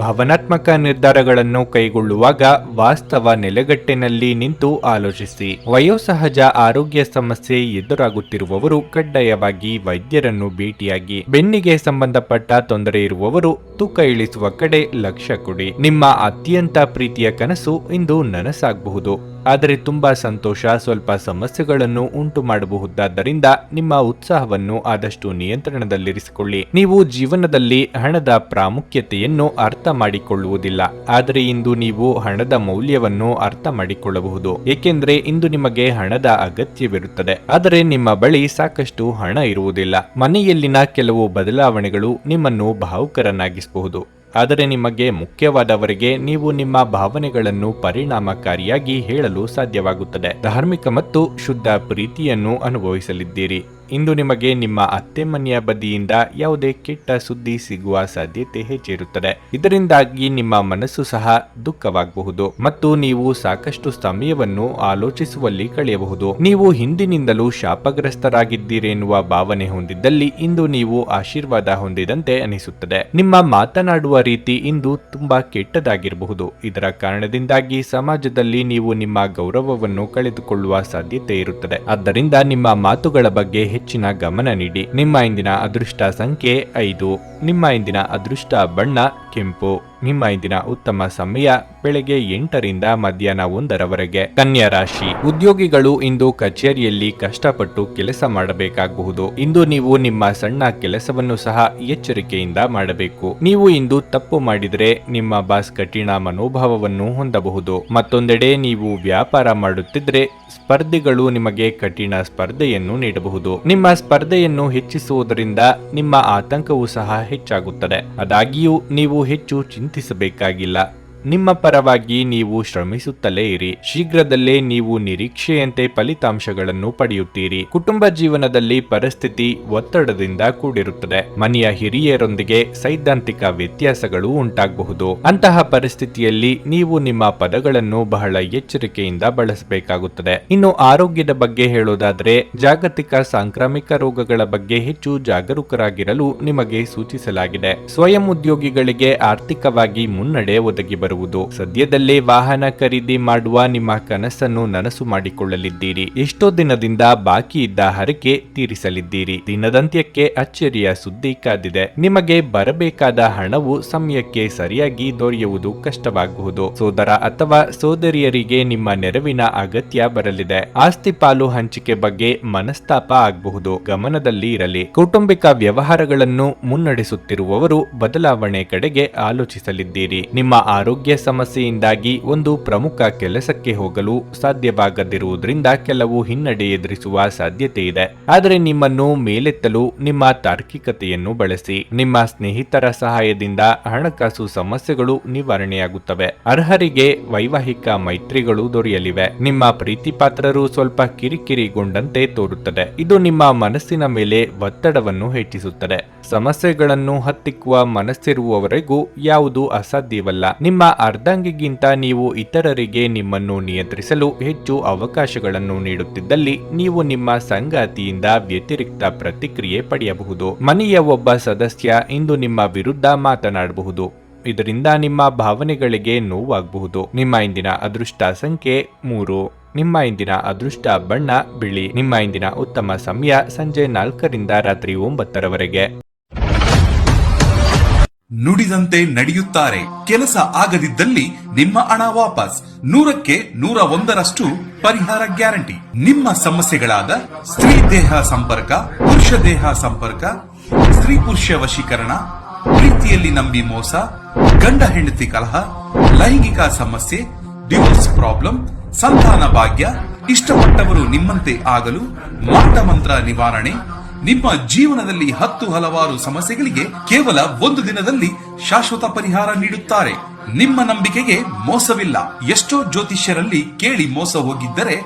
ಭಾವನಾತ್ಮಕ ನಿರ್ಧಾರಗಳನ್ನು ಕೈಗೊಳ್ಳುವಾಗ ವಾಸ್ತವ ನೆಲೆಗಟ್ಟಿನಲ್ಲಿ ನಿಂತು ಆಲೋಚಿಸಿ. ವಯೋಸಹಜ ಆರೋಗ್ಯ ಸಮಸ್ಯೆ ಎದುರಾಗುತ್ತಿರುವವರು ಕಡ್ಡಾಯವಾಗಿ ವೈದ್ಯರನ್ನು ಭೇಟಿಯಾಗಿ. ಬೆನ್ನಿಗೆ ಸಂಬಂಧಪಟ್ಟ ತೊಂದರೆ ಇರುವವರು ತೂಕ ಇಳಿಸುವ ಕಡೆ ಲಕ್ಷ್ಯ ಕೊಡಿ. ನಿಮ್ಮ ಅತ್ಯಂತ ಪ್ರೀತಿಯ ಕನಸು ಇಂದು ನನಸಾಗಬಹುದು, ಆದರೆ ತುಂಬಾ ಸಂತೋಷ ಸ್ವಲ್ಪ ಸಮಸ್ಯೆಗಳನ್ನು ಉಂಟು ಮಾಡಬಹುದಾದ್ದರಿಂದ ನಿಮ್ಮ ಉತ್ಸಾಹವನ್ನು ಆದಷ್ಟು ನಿಯಂತ್ರಣದಲ್ಲಿರಿಸಿಕೊಳ್ಳಿ. ನೀವು ಜೀವನದಲ್ಲಿ ಹಣದ ಪ್ರಾಮುಖ್ಯತೆಯನ್ನು ಅರ್ಥ ಮಾಡಿಕೊಳ್ಳುವುದಿಲ್ಲ, ಆದರೆ ಇಂದು ನೀವು ಹಣದ ಮೌಲ್ಯವನ್ನು ಅರ್ಥ ಮಾಡಿಕೊಳ್ಳಬಹುದು. ಏಕೆಂದರೆ ಇಂದು ನಿಮಗೆ ಹಣದ ಅಗತ್ಯವಿರುತ್ತದೆ, ಆದರೆ ನಿಮ್ಮ ಬಳಿ ಸಾಕಷ್ಟು ಹಣ ಇರುವುದಿಲ್ಲ. ಮನೆಯಲ್ಲಿನ ಕೆಲವು ಬದಲಾವಣೆಗಳು ನಿಮ್ಮನ್ನು ಭಾವುಕರನ್ನಾಗಿಸಬಹುದು, ಆದರೆ ನಿಮಗೆ ಮುಖ್ಯವಾದವರಿಗೆ ನೀವು ನಿಮ್ಮ ಭಾವನೆಗಳನ್ನು ಪರಿಣಾಮಕಾರಿಯಾಗಿ ಹೇಳಲು ಸಾಧ್ಯವಾಗುತ್ತದೆ. ಧಾರ್ಮಿಕ ಮತ್ತು ಶುದ್ಧ ಪ್ರೀತಿಯನ್ನು ಅನುಭವಿಸಲಿದ್ದೀರಿ. ಇಂದು ನಿಮಗೆ ನಿಮ್ಮ ಅತ್ತೆಮನೆಯ ಬದಿಯಿಂದ ಯಾವುದೇ ಕೆಟ್ಟ ಸುದ್ದಿ ಸಿಗುವ ಸಾಧ್ಯತೆ ಹೆಚ್ಚಿರುತ್ತದೆ. ಇದರಿಂದಾಗಿ ನಿಮ್ಮ ಮನಸ್ಸು ಸಹ ದುಃಖವಾಗಬಹುದು ಮತ್ತು ನೀವು ಸಾಕಷ್ಟು ಸಮಯವನ್ನು ಆಲೋಚಿಸುವಲ್ಲಿ ಕಳೆಯಬಹುದು. ನೀವು ಹಿಂದಿನಿಂದಲೂ ಶಾಪಗ್ರಸ್ತರಾಗಿದ್ದೀರಿ ಎನ್ನುವ ಭಾವನೆ ಹೊಂದಿದ್ದಲ್ಲಿ ಇಂದು ನೀವು ಆಶೀರ್ವಾದ ಹೊಂದಿದಂತೆ ಅನಿಸುತ್ತದೆ. ನಿಮ್ಮ ಮಾತನಾಡುವ ರೀತಿ ಇಂದು ತುಂಬಾ ಕೆಟ್ಟದಾಗಿರಬಹುದು. ಇದರ ಕಾರಣದಿಂದಾಗಿ ಸಮಾಜದಲ್ಲಿ ನೀವು ನಿಮ್ಮ ಗೌರವವನ್ನು ಕಳೆದುಕೊಳ್ಳುವ ಸಾಧ್ಯತೆ ಇರುತ್ತದೆ. ಆದ್ದರಿಂದ ನಿಮ್ಮ ಮಾತುಗಳ ಬಗ್ಗೆ ಹೆಚ್ಚಿನ ಗಮನ ನೀಡಿ. ನಿಮ್ಮ ಇಂದಿನ ಅದೃಷ್ಟ ಸಂಖ್ಯೆ 5. ನಿಮ್ಮ ಇಂದಿನ ಅದೃಷ್ಟ ಬಣ್ಣ ಕೆಂಪು. ನಿಮ್ಮ ಇಂದಿನ ಉತ್ತಮ ಸಮಯ ಬೆಳಗ್ಗೆ 8ರಿಂದ ಮಧ್ಯಾಹ್ನ 1ರವರೆಗೆ. ಕನ್ಯಾ ರಾಶಿ, ಉದ್ಯೋಗಿಗಳು ಇಂದು ಕಚೇರಿಯಲ್ಲಿ ಕಷ್ಟಪಟ್ಟು ಕೆಲಸ ಮಾಡಬೇಕಾಗಬಹುದು. ಇಂದು ನೀವು ನಿಮ್ಮ ಸಣ್ಣ ಕೆಲಸವನ್ನು ಸಹ ಎಚ್ಚರಿಕೆಯಿಂದ ಮಾಡಬೇಕು. ನೀವು ಇಂದು ತಪ್ಪು ಮಾಡಿದರೆ ನಿಮ್ಮ ಬಾಸ್ ಕಠಿಣ ಮನೋಭಾವವನ್ನು ಹೊಂದಬಹುದು. ಮತ್ತೊಂದೆಡೆ ನೀವು ವ್ಯಾಪಾರ ಮಾಡುತ್ತಿದ್ರೆ ಸ್ಪರ್ಧಿಗಳು ನಿಮಗೆ ಕಠಿಣ ಸ್ಪರ್ಧೆಯನ್ನು ನೀಡಬಹುದು. ನಿಮ್ಮ ಸ್ಪರ್ಧೆಯನ್ನು ಹೆಚ್ಚಿಸುವುದರಿಂದ ನಿಮ್ಮ ಆತಂಕವೂ ಸಹ ಹೆಚ್ಚಾಗುತ್ತದೆ. ಆದಾಗ್ಯೂ ನೀವು ಹೆಚ್ಚು ಚಿಂತಿಸಬೇಕಾಗಿಲ್ಲ. ನಿಮ್ಮ ಪರವಾಗಿ ನೀವು ಶ್ರಮಿಸುತ್ತಲೇ ಇರಿ. ಶೀಘ್ರದಲ್ಲೇ ನೀವು ನಿರೀಕ್ಷೆಯಂತೆ ಫಲಿತಾಂಶಗಳನ್ನು ಪಡೆಯುತ್ತೀರಿ. ಕುಟುಂಬ ಜೀವನದಲ್ಲಿ ಪರಿಸ್ಥಿತಿ ಒತ್ತಡದಿಂದ ಕೂಡಿರುತ್ತದೆ. ಮನೆಯ ಹಿರಿಯರೊಂದಿಗೆ ಸೈದ್ಧಾಂತಿಕ ವ್ಯತ್ಯಾಸಗಳು ಉಂಟಾಗಬಹುದು. ಅಂತಹ ಪರಿಸ್ಥಿತಿಯಲ್ಲಿ ನೀವು ನಿಮ್ಮ ಪದಗಳನ್ನು ಬಹಳ ಎಚ್ಚರಿಕೆಯಿಂದ ಬಳಸಬೇಕಾಗುತ್ತದೆ. ಇನ್ನು ಆರೋಗ್ಯದ ಬಗ್ಗೆ ಹೇಳೋದಾದ್ರೆ ಜಾಗತಿಕ ಸಾಂಕ್ರಾಮಿಕ ರೋಗಗಳ ಬಗ್ಗೆ ಹೆಚ್ಚು ಜಾಗರೂಕರಾಗಿರಲು ನಿಮಗೆ ಸೂಚಿಸಲಾಗಿದೆ. ಸ್ವಯಂ ಉದ್ಯೋಗಿಗಳಿಗೆ ಆರ್ಥಿಕವಾಗಿ ಮುನ್ನಡೆ ಒದಗಿ ಬರುವುದು. ಸದ್ಯದಲ್ಲೇ ವಾಹನ ಖರೀದಿ ಮಾಡುವ ನಿಮ್ಮ ಕನಸನ್ನು ನನಸು ಮಾಡಿಕೊಳ್ಳಲಿದ್ದೀರಿ. ಎಷ್ಟೋ ದಿನದಿಂದ ಬಾಕಿ ಇದ್ದ ಹರಕೆ ತೀರಿಸಲಿದ್ದೀರಿ. ದಿನದಂತ್ಯಕ್ಕೆ ಅಚ್ಚರಿಯ ಸುದ್ದಿ ಕಾದಿದೆ. ನಿಮಗೆ ಬರಬೇಕಾದ ಹಣವು ಸಮಯಕ್ಕೆ ಸರಿಯಾಗಿ ದೊರೆಯುವುದು ಕಷ್ಟವಾಗಬಹುದು. ಸೋದರ ಅಥವಾ ಸೋದರಿಯರಿಗೆ ನಿಮ್ಮ ನೆರವಿನ ಅಗತ್ಯ ಬರಲಿದೆ. ಆಸ್ತಿ ಪಾಲು ಹಂಚಿಕೆ ಬಗ್ಗೆ ಮನಸ್ತಾಪ ಆಗಬಹುದು. ಗಮನದಲ್ಲಿ ಇರಲಿ. ಕೌಟುಂಬಿಕ ವ್ಯವಹಾರಗಳನ್ನು ಮುನ್ನಡೆಸುತ್ತಿರುವವರು ಬದಲಾವಣೆ ಕಡೆಗೆ ಆಲೋಚಿಸಲಿದ್ದೀರಿ. ನಿಮ್ಮ ಆರೋಗ್ಯ ಆರೋಗ್ಯ ಸಮಸ್ಯೆಯಿಂದಾಗಿ ಒಂದು ಪ್ರಮುಖ ಕೆಲಸಕ್ಕೆ ಹೋಗಲು ಸಾಧ್ಯವಾಗದಿರುವುದರಿಂದ ಕೆಲವು ಹಿನ್ನಡೆ ಎದುರಿಸುವ ಸಾಧ್ಯತೆ ಇದೆ. ಆದರೆ ನಿಮ್ಮನ್ನು ಮೇಲೆತ್ತಲು ನಿಮ್ಮ ತಾರ್ಕಿಕತೆಯನ್ನು ಬಳಸಿ. ನಿಮ್ಮ ಸ್ನೇಹಿತರ ಸಹಾಯದಿಂದ ಹಣಕಾಸು ಸಮಸ್ಯೆಗಳು ನಿವಾರಣೆಯಾಗುತ್ತವೆ. ಅರ್ಹರಿಗೆ ವೈವಾಹಿಕ ಮೈತ್ರಿಗಳು ದೊರೆಯಲಿವೆ. ನಿಮ್ಮ ಪ್ರೀತಿಪಾತ್ರರು ಸ್ವಲ್ಪ ಕಿರಿಕಿರಿಗೊಂಡಂತೆ ತೋರುತ್ತದೆ. ಇದು ನಿಮ್ಮ ಮನಸ್ಸಿನ ಮೇಲೆ ಒತ್ತಡವನ್ನು ಹೆಚ್ಚಿಸುತ್ತದೆ. ಸಮಸ್ಯೆಗಳನ್ನು ಹತ್ತಿಕ್ಕುವ ಮನಸ್ಸಿರುವವರೆಗೂ ಯಾವುದು ಅಸಾಧ್ಯವಲ್ಲ. ನಿಮ್ಮ ಅರ್ಧಾಂಗಿಗಿಂತ ನೀವು ಇತರರಿಗೆ ನಿಮ್ಮನ್ನು ನಿಯಂತ್ರಿಸಲು ಹೆಚ್ಚು ಅವಕಾಶಗಳನ್ನು ನೀಡುತ್ತಿದ್ದಲ್ಲಿ ನೀವು ನಿಮ್ಮ ಸಂಗಾತಿಯಿಂದ ವ್ಯತಿರಿಕ್ತ ಪ್ರತಿಕ್ರಿಯೆ ಪಡೆಯಬಹುದು. ಮನೆಯ ಒಬ್ಬ ಸದಸ್ಯ ಇಂದು ನಿಮ್ಮ ವಿರುದ್ಧ ಮಾತನಾಡಬಹುದು. ಇದರಿಂದ ನಿಮ್ಮ ಭಾವನೆಗಳಿಗೆ ನೋವಾಗಬಹುದು. ನಿಮ್ಮ ಇಂದಿನ ಅದೃಷ್ಟ ಸಂಖ್ಯೆ 3. ನಿಮ್ಮ ಇಂದಿನ ಅದೃಷ್ಟ ಬಣ್ಣ ಬಿಳಿ. ನಿಮ್ಮ ಇಂದಿನ ಉತ್ತಮ ಸಮಯ ಸಂಜೆ 4ರಿಂದ ರಾತ್ರಿ 9ರವರೆಗೆ. ನುಡಿದಂತೆ ನಡೆಯುತ್ತಾರೆ. ಕೆಲಸ ಆಗದಿದ್ದಲ್ಲಿ ನಿಮ್ಮ ಹಣ ವಾಪಸ್. 100ಕ್ಕೆ 101ರಷ್ಟು ಪರಿಹಾರ ಗ್ಯಾರಂಟಿ. ನಿಮ್ಮ ಸಮಸ್ಯೆಗಳಾದ ಸ್ತ್ರೀ ದೇಹ ಸಂಪರ್ಕ, ಪುರುಷ ದೇಹ ಸಂಪರ್ಕ, ಸ್ತ್ರೀ ಪುರುಷ ವಶೀಕರಣ, ಪ್ರೀತಿಯಲ್ಲಿ ನಂಬಿ ಮೋಸ, ಗಂಡ ಹೆಂಡತಿ ಕಲಹ, ಲೈಂಗಿಕ ಸಮಸ್ಯೆ, ಡಿವೋರ್ಸ್ ಪ್ರಾಬ್ಲಮ್, ಸಂತಾನ ಭಾಗ್ಯ, ಇಷ್ಟಪಟ್ಟವರು ನಿಮ್ಮಂತೆ ಆಗಲು, ಮಾಟ ಮಂತ್ರ ನಿವಾರಣೆ, ನಿಮ್ಮ ಜೀವನದಲ್ಲಿ 10 ಹಲವಾರು ಸಮಸ್ಯೆಗಳಿಗೆ ಕೇವಲ 1 ದಿನದಲ್ಲಿ ಶಾಶ್ವತ ಪರಿಹಾರ ನೀಡುತ್ತಾರೆ. ನಿಮ್ಮ ನಂಬಿಕೆಗೆ ಮೋಸವಿಲ್ಲ. ಎಷ್ಟೋ ಜ್ಯೋತಿಷ್ಯರಲ್ಲಿ ಕೇಳಿ ಮೋಸ ಹೋಗಿದ್ದರೆ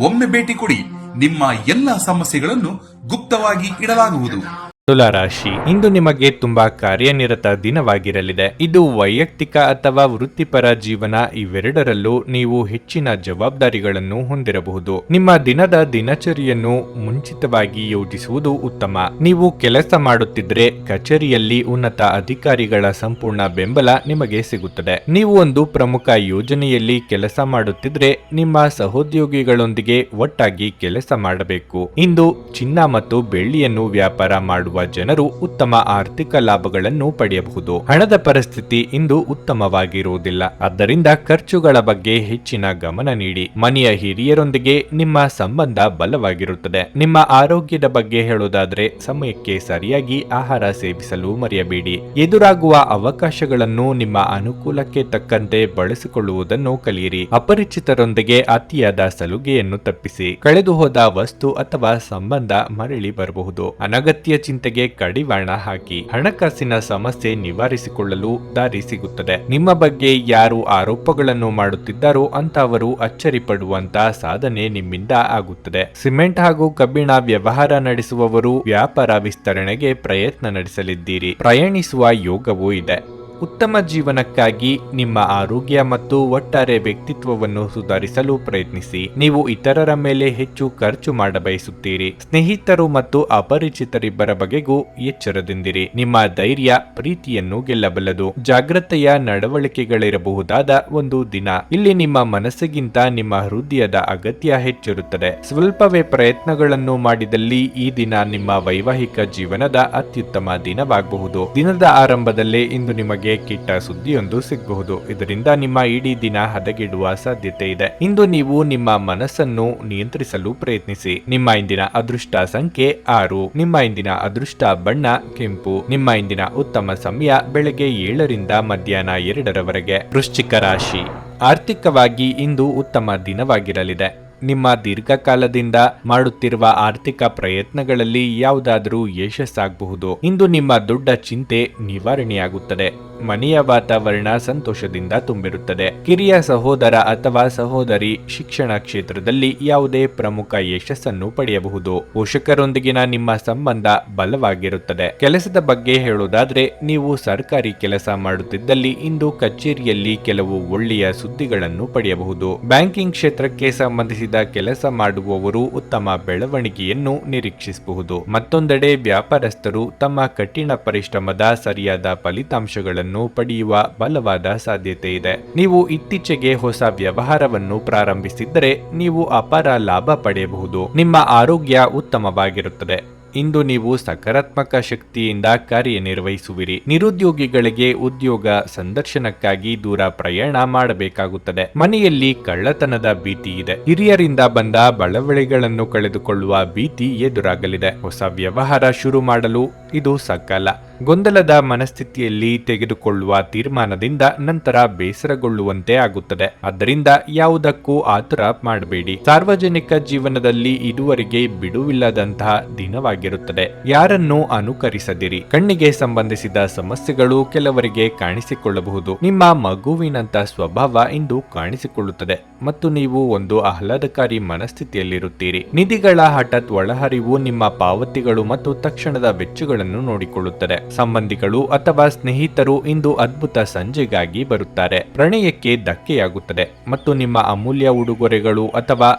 ಒಮ್ಮೆ ಭೇಟಿ ಕೊಡಿ. ನಿಮ್ಮ ಎಲ್ಲ ಸಮಸ್ಯೆಗಳನ್ನು ಗುಪ್ತವಾಗಿ ಇಡಲಾಗುವುದು. ತುಲಾ ರಾಶಿ, ಇಂದು ನಿಮಗೆ ತುಂಬಾ ಕಾರ್ಯನಿರತ ದಿನವಾಗಿರಲಿದೆ. ಇದು ವೈಯಕ್ತಿಕ ಅಥವಾ ವೃತ್ತಿಪರ ಜೀವನ ಇವೆರಡರಲ್ಲೂ ನೀವು ಹೆಚ್ಚಿನ ಜವಾಬ್ದಾರಿಗಳನ್ನು ಹೊಂದಿರಬಹುದು. ನಿಮ್ಮ ದಿನದ ದಿನಚರಿಯನ್ನು ಮುಂಚಿತವಾಗಿ ಯೋಜಿಸುವುದು ಉತ್ತಮ. ನೀವು ಕೆಲಸ ಮಾಡುತ್ತಿದ್ರೆ ಕಚೇರಿಯಲ್ಲಿ ಉನ್ನತ ಅಧಿಕಾರಿಗಳ ಸಂಪೂರ್ಣ ಬೆಂಬಲ ನಿಮಗೆ ಸಿಗುತ್ತದೆ. ನೀವು ಒಂದು ಪ್ರಮುಖ ಯೋಜನೆಯಲ್ಲಿ ಕೆಲಸ ಮಾಡುತ್ತಿದ್ರೆ ನಿಮ್ಮ ಸಹೋದ್ಯೋಗಿಗಳೊಂದಿಗೆ ಒಟ್ಟಾಗಿ ಕೆಲಸ ಮಾಡಬೇಕು. ಇಂದು ಚಿನ್ನ ಮತ್ತು ಬೆಳ್ಳಿಯನ್ನು ವ್ಯಾಪಾರ ಮಾಡುವ ಜನರು ಉತ್ತಮ ಆರ್ಥಿಕ ಲಾಭಗಳನ್ನು ಪಡೆಯಬಹುದು. ಹಣದ ಪರಿಸ್ಥಿತಿ ಇಂದು ಉತ್ತಮವಾಗಿರುವುದಿಲ್ಲ. ಆದ್ದರಿಂದ ಖರ್ಚುಗಳ ಬಗ್ಗೆ ಹೆಚ್ಚಿನ ಗಮನ ನೀಡಿ. ಮನೆಯ ಹಿರಿಯರೊಂದಿಗೆ ನಿಮ್ಮ ಸಂಬಂಧ ಬಲವಾಗಿರುತ್ತದೆ. ನಿಮ್ಮ ಆರೋಗ್ಯದ ಬಗ್ಗೆ ಹೇಳೋದಾದ್ರೆ ಸಮಯಕ್ಕೆ ಸರಿಯಾಗಿ ಆಹಾರ ಸೇವಿಸಲು ಮರೆಯಬೇಡಿ. ಎದುರಾಗುವ ಅವಕಾಶಗಳನ್ನು ನಿಮ್ಮ ಅನುಕೂಲಕ್ಕೆ ತಕ್ಕಂತೆ ಬಳಸಿಕೊಳ್ಳುವುದನ್ನು ಕಲಿಯಿರಿ. ಅಪರಿಚಿತರೊಂದಿಗೆ ಅತಿಯಾದ ಸಲುಗೆಯನ್ನು ತಪ್ಪಿಸಿ. ಕಳೆದು ಹೋದ ವಸ್ತು ಅಥವಾ ಸಂಬಂಧ ಮರಳಿ ಬರಬಹುದು. ಅನಗತ್ಯ ಚಿಂತೆಗೆ ಕಡಿವಾಣ ಹಾಕಿ. ಹಣಕಾಸಿನ ಸಮಸ್ಯೆ ನಿವಾರಿಸಿಕೊಳ್ಳಲು ದಾರಿ ಸಿಗುತ್ತದೆ. ನಿಮ್ಮ ಬಗ್ಗೆ ಯಾರು ಆರೋಪಗಳನ್ನು ಮಾಡುತ್ತಿದ್ದಾರೋ ಅಂತವರು ಅಚ್ಚರಿ ಪಡುವಂತ ಸಾಧನೆ ನಿಮ್ಮಿಂದ ಆಗುತ್ತದೆ. ಸಿಮೆಂಟ್ ಹಾಗೂ ಕಬ್ಬಿಣ ವ್ಯವಹಾರ ನಡೆಸುವವರು ವ್ಯಾಪಾರ ವಿಸ್ತರಣೆಗೆ ಪ್ರಯತ್ನ ನಡೆಸಲಿದ್ದೀರಿ. ಪ್ರಯಾಣಿಸುವ ಯೋಗವೂ ಇದೆ. ಉತ್ತಮ ಜೀವನಕ್ಕಾಗಿ ನಿಮ್ಮ ಆರೋಗ್ಯ ಮತ್ತು ಒಟ್ಟಾರೆ ವ್ಯಕ್ತಿತ್ವವನ್ನು ಸುಧಾರಿಸಲು ಪ್ರಯತ್ನಿಸಿ. ನೀವು ಇತರರ ಮೇಲೆ ಹೆಚ್ಚು ಖರ್ಚು ಮಾಡಬಯಸುತ್ತೀರಿ. ಸ್ನೇಹಿತರು ಮತ್ತು ಅಪರಿಚಿತರಿಬ್ಬರ ಬಗೆಗೂ ಎಚ್ಚರದಿಂದಿರಿ. ನಿಮ್ಮ ಧೈರ್ಯ ಪ್ರೀತಿಯನ್ನು ಗೆಲ್ಲಬಲ್ಲದು. ಜಾಗ್ರತೆಯ ನಡವಳಿಕೆಗಳಿರಬಹುದಾದ ಒಂದು ದಿನ. ಇಲ್ಲಿ ನಿಮ್ಮ ಮನಸ್ಸಿಗಿಂತ ನಿಮ್ಮ ಹೃದಯದ ಅಗತ್ಯ ಹೆಚ್ಚಿರುತ್ತದೆ. ಸ್ವಲ್ಪವೇ ಪ್ರಯತ್ನಗಳನ್ನು ಮಾಡಿದಲ್ಲಿ ಈ ದಿನ ನಿಮ್ಮ ವೈವಾಹಿಕ ಜೀವನದ ಅತ್ಯುತ್ತಮ ದಿನವಾಗಬಹುದು. ದಿನದ ಆರಂಭದಲ್ಲೇ ಇಂದು ನಿಮಗೆ ಕೆಟ್ಟ ಸುದ್ದಿಯೊಂದು ಸಿಗಬಹುದು. ಇದರಿಂದ ನಿಮ್ಮ ಇಡೀ ದಿನ ಹದಗೆಡುವ ಸಾಧ್ಯತೆ ಇದೆ. ಇಂದು ನೀವು ನಿಮ್ಮ ಮನಸ್ಸನ್ನು ನಿಯಂತ್ರಿಸಲು ಪ್ರಯತ್ನಿಸಿ. ನಿಮ್ಮ ಇಂದಿನ ಅದೃಷ್ಟ ಸಂಖ್ಯೆ 6. ನಿಮ್ಮ ಇಂದಿನ ಅದೃಷ್ಟ ಬಣ್ಣ ಕೆಂಪು. ನಿಮ್ಮ ಇಂದಿನ ಉತ್ತಮ ಸಮಯ ಬೆಳಗ್ಗೆ 7ರಿಂದ ಮಧ್ಯಾಹ್ನ 2ರವರೆಗೆ. ವೃಶ್ಚಿಕ ರಾಶಿ, ಆರ್ಥಿಕವಾಗಿ ಇಂದು ಉತ್ತಮ ದಿನವಾಗಿರಲಿದೆ. ನಿಮ್ಮ ದೀರ್ಘಕಾಲದಿಂದ ಮಾಡುತ್ತಿರುವ ಆರ್ಥಿಕ ಪ್ರಯತ್ನಗಳಲ್ಲಿ ಯಾವುದಾದರೂ ಯಶಸ್ಸಾಗಬಹುದು. ಇಂದು ನಿಮ್ಮ ದೊಡ್ಡ ಚಿಂತೆ ನಿವಾರಣೆಯಾಗುತ್ತದೆ. ಮನೆಯ ವಾತಾವರಣ ಸಂತೋಷದಿಂದ ತುಂಬಿರುತ್ತದೆ. ಕಿರಿಯ ಸಹೋದರ ಅಥವಾ ಸಹೋದರಿ ಶಿಕ್ಷಣ ಕ್ಷೇತ್ರದಲ್ಲಿ ಯಾವುದೇ ಪ್ರಮುಖ ಯಶಸ್ಸನ್ನು ಪಡೆಯಬಹುದು. ಪೋಷಕರೊಂದಿಗಿನ ನಿಮ್ಮ ಸಂಬಂಧ ಬಲವಾಗಿರುತ್ತದೆ. ಕೆಲಸದ ಬಗ್ಗೆ ಹೇಳೋದಾದ್ರೆ ನೀವು ಸರ್ಕಾರಿ ಕೆಲಸ ಮಾಡುತ್ತಿದ್ದಲ್ಲಿ ಇಂದು ಕಚೇರಿಯಲ್ಲಿ ಕೆಲವು ಒಳ್ಳೆಯ ಸುದ್ದಿಗಳನ್ನು ಪಡೆಯಬಹುದು. ಬ್ಯಾಂಕಿಂಗ್ ಕ್ಷೇತ್ರಕ್ಕೆ ಸಂಬಂಧಿಸಿದ ಕೆಲಸ ಮಾಡುವವರು ಉತ್ತಮ ಬೆಳವಣಿಗೆಯನ್ನು ನಿರೀಕ್ಷಿಸಬಹುದು. ಮತ್ತೊಂದೆಡೆ ವ್ಯಾಪಾರಸ್ಥರು ತಮ್ಮ ಕಠಿಣ ಪರಿಶ್ರಮದ ಸರಿಯಾದ ಫಲಿತಾಂಶಗಳನ್ನು ಪಡೆಯುವ ಬಲವಾದ ಸಾಧ್ಯತೆ ಇದೆ. ನೀವು ಇತ್ತೀಚೆಗೆ ಹೊಸ ವ್ಯವಹಾರವನ್ನು ಪ್ರಾರಂಭಿಸಿದ್ದರೆ ನೀವು ಅಪಾರ ಲಾಭ ಪಡೆಯಬಹುದು. ನಿಮ್ಮ ಆರೋಗ್ಯ ಉತ್ತಮವಾಗಿರುತ್ತದೆ. ಇಂದು ನೀವು ಸಕಾರಾತ್ಮಕ ಶಕ್ತಿಯಿಂದ ಕಾರ್ಯನಿರ್ವಹಿಸುವಿರಿ. ನಿರುದ್ಯೋಗಿಗಳಿಗೆ ಉದ್ಯೋಗ ಸಂದರ್ಶನಕ್ಕಾಗಿ ದೂರ ಪ್ರಯಾಣ ಮಾಡಬೇಕಾಗುತ್ತದೆ. ಮನೆಯಲ್ಲಿ ಕಳ್ಳತನದ ಭೀತಿ ಇದೆ. ಹಿರಿಯರಿಂದ ಬಂದ ಬಳವಳಿಗಳನ್ನು ಕಳೆದುಕೊಳ್ಳುವ ಭೀತಿ ಎದುರಾಗಲಿದೆ. ಹೊಸ ವ್ಯವಹಾರ ಶುರು ಮಾಡಲು ಇದು ಸಕಾಲ. ಗೊಂದಲದ ಮನಸ್ಥಿತಿಯಲ್ಲಿ ತೆಗೆದುಕೊಳ್ಳುವ ತೀರ್ಮಾನದಿಂದ ನಂತರ ಬೇಸರಗೊಳ್ಳುವಂತೆ ಆಗುತ್ತದೆ. ಆದ್ದರಿಂದ ಯಾವುದಕ್ಕೂ ಆತುರ ಮಾಡಬೇಡಿ. ಸಾರ್ವಜನಿಕ ಜೀವನದಲ್ಲಿ ಇದುವರೆಗೆ ಬಿಡುವಿಲ್ಲದಂತಹ ದಿನವಾಗಿರುತ್ತದೆ. ಯಾರನ್ನು ಅನುಕರಿಸದಿರಿ. ಕಣ್ಣಿಗೆ ಸಂಬಂಧಿಸಿದ ಸಮಸ್ಯೆಗಳು ಕೆಲವರಿಗೆ ಕಾಣಿಸಿಕೊಳ್ಳಬಹುದು. ನಿಮ್ಮ ಮಗುವಿನಂತ ಸ್ವಭಾವ ಇಂದು ಕಾಣಿಸಿಕೊಳ್ಳುತ್ತದೆ ಮತ್ತು ನೀವು ಒಂದು ಆಹ್ಲಾದಕಾರಿ ಮನಸ್ಥಿತಿಯಲ್ಲಿರುತ್ತೀರಿ. ನಿಧಿಗಳ ಹಠಾತ್ ಒಳಹರಿವು ನಿಮ್ಮ ಪಾವತಿಗಳು ಮತ್ತು ತಕ್ಷಣದ ವೆಚ್ಚಗಳನ್ನು ನೋಡಿಕೊಳ್ಳುತ್ತದೆ. ಸಂಬಂಧಿಗಳು ಅಥವಾ ಸ್ನೇಹಿತರು ಇಂದು ಅದ್ಭುತ ಸಂಜೆಗಾಗಿ ಬರುತ್ತಾರೆ. ಪ್ರಣಯಕ್ಕೆ ಧಕ್ಕೆಯಾಗುತ್ತದೆ ಮತ್ತು ನಿಮ್ಮ ಅಮೂಲ್ಯ ಉಡುಗೊರೆಗಳು ಅಥವಾ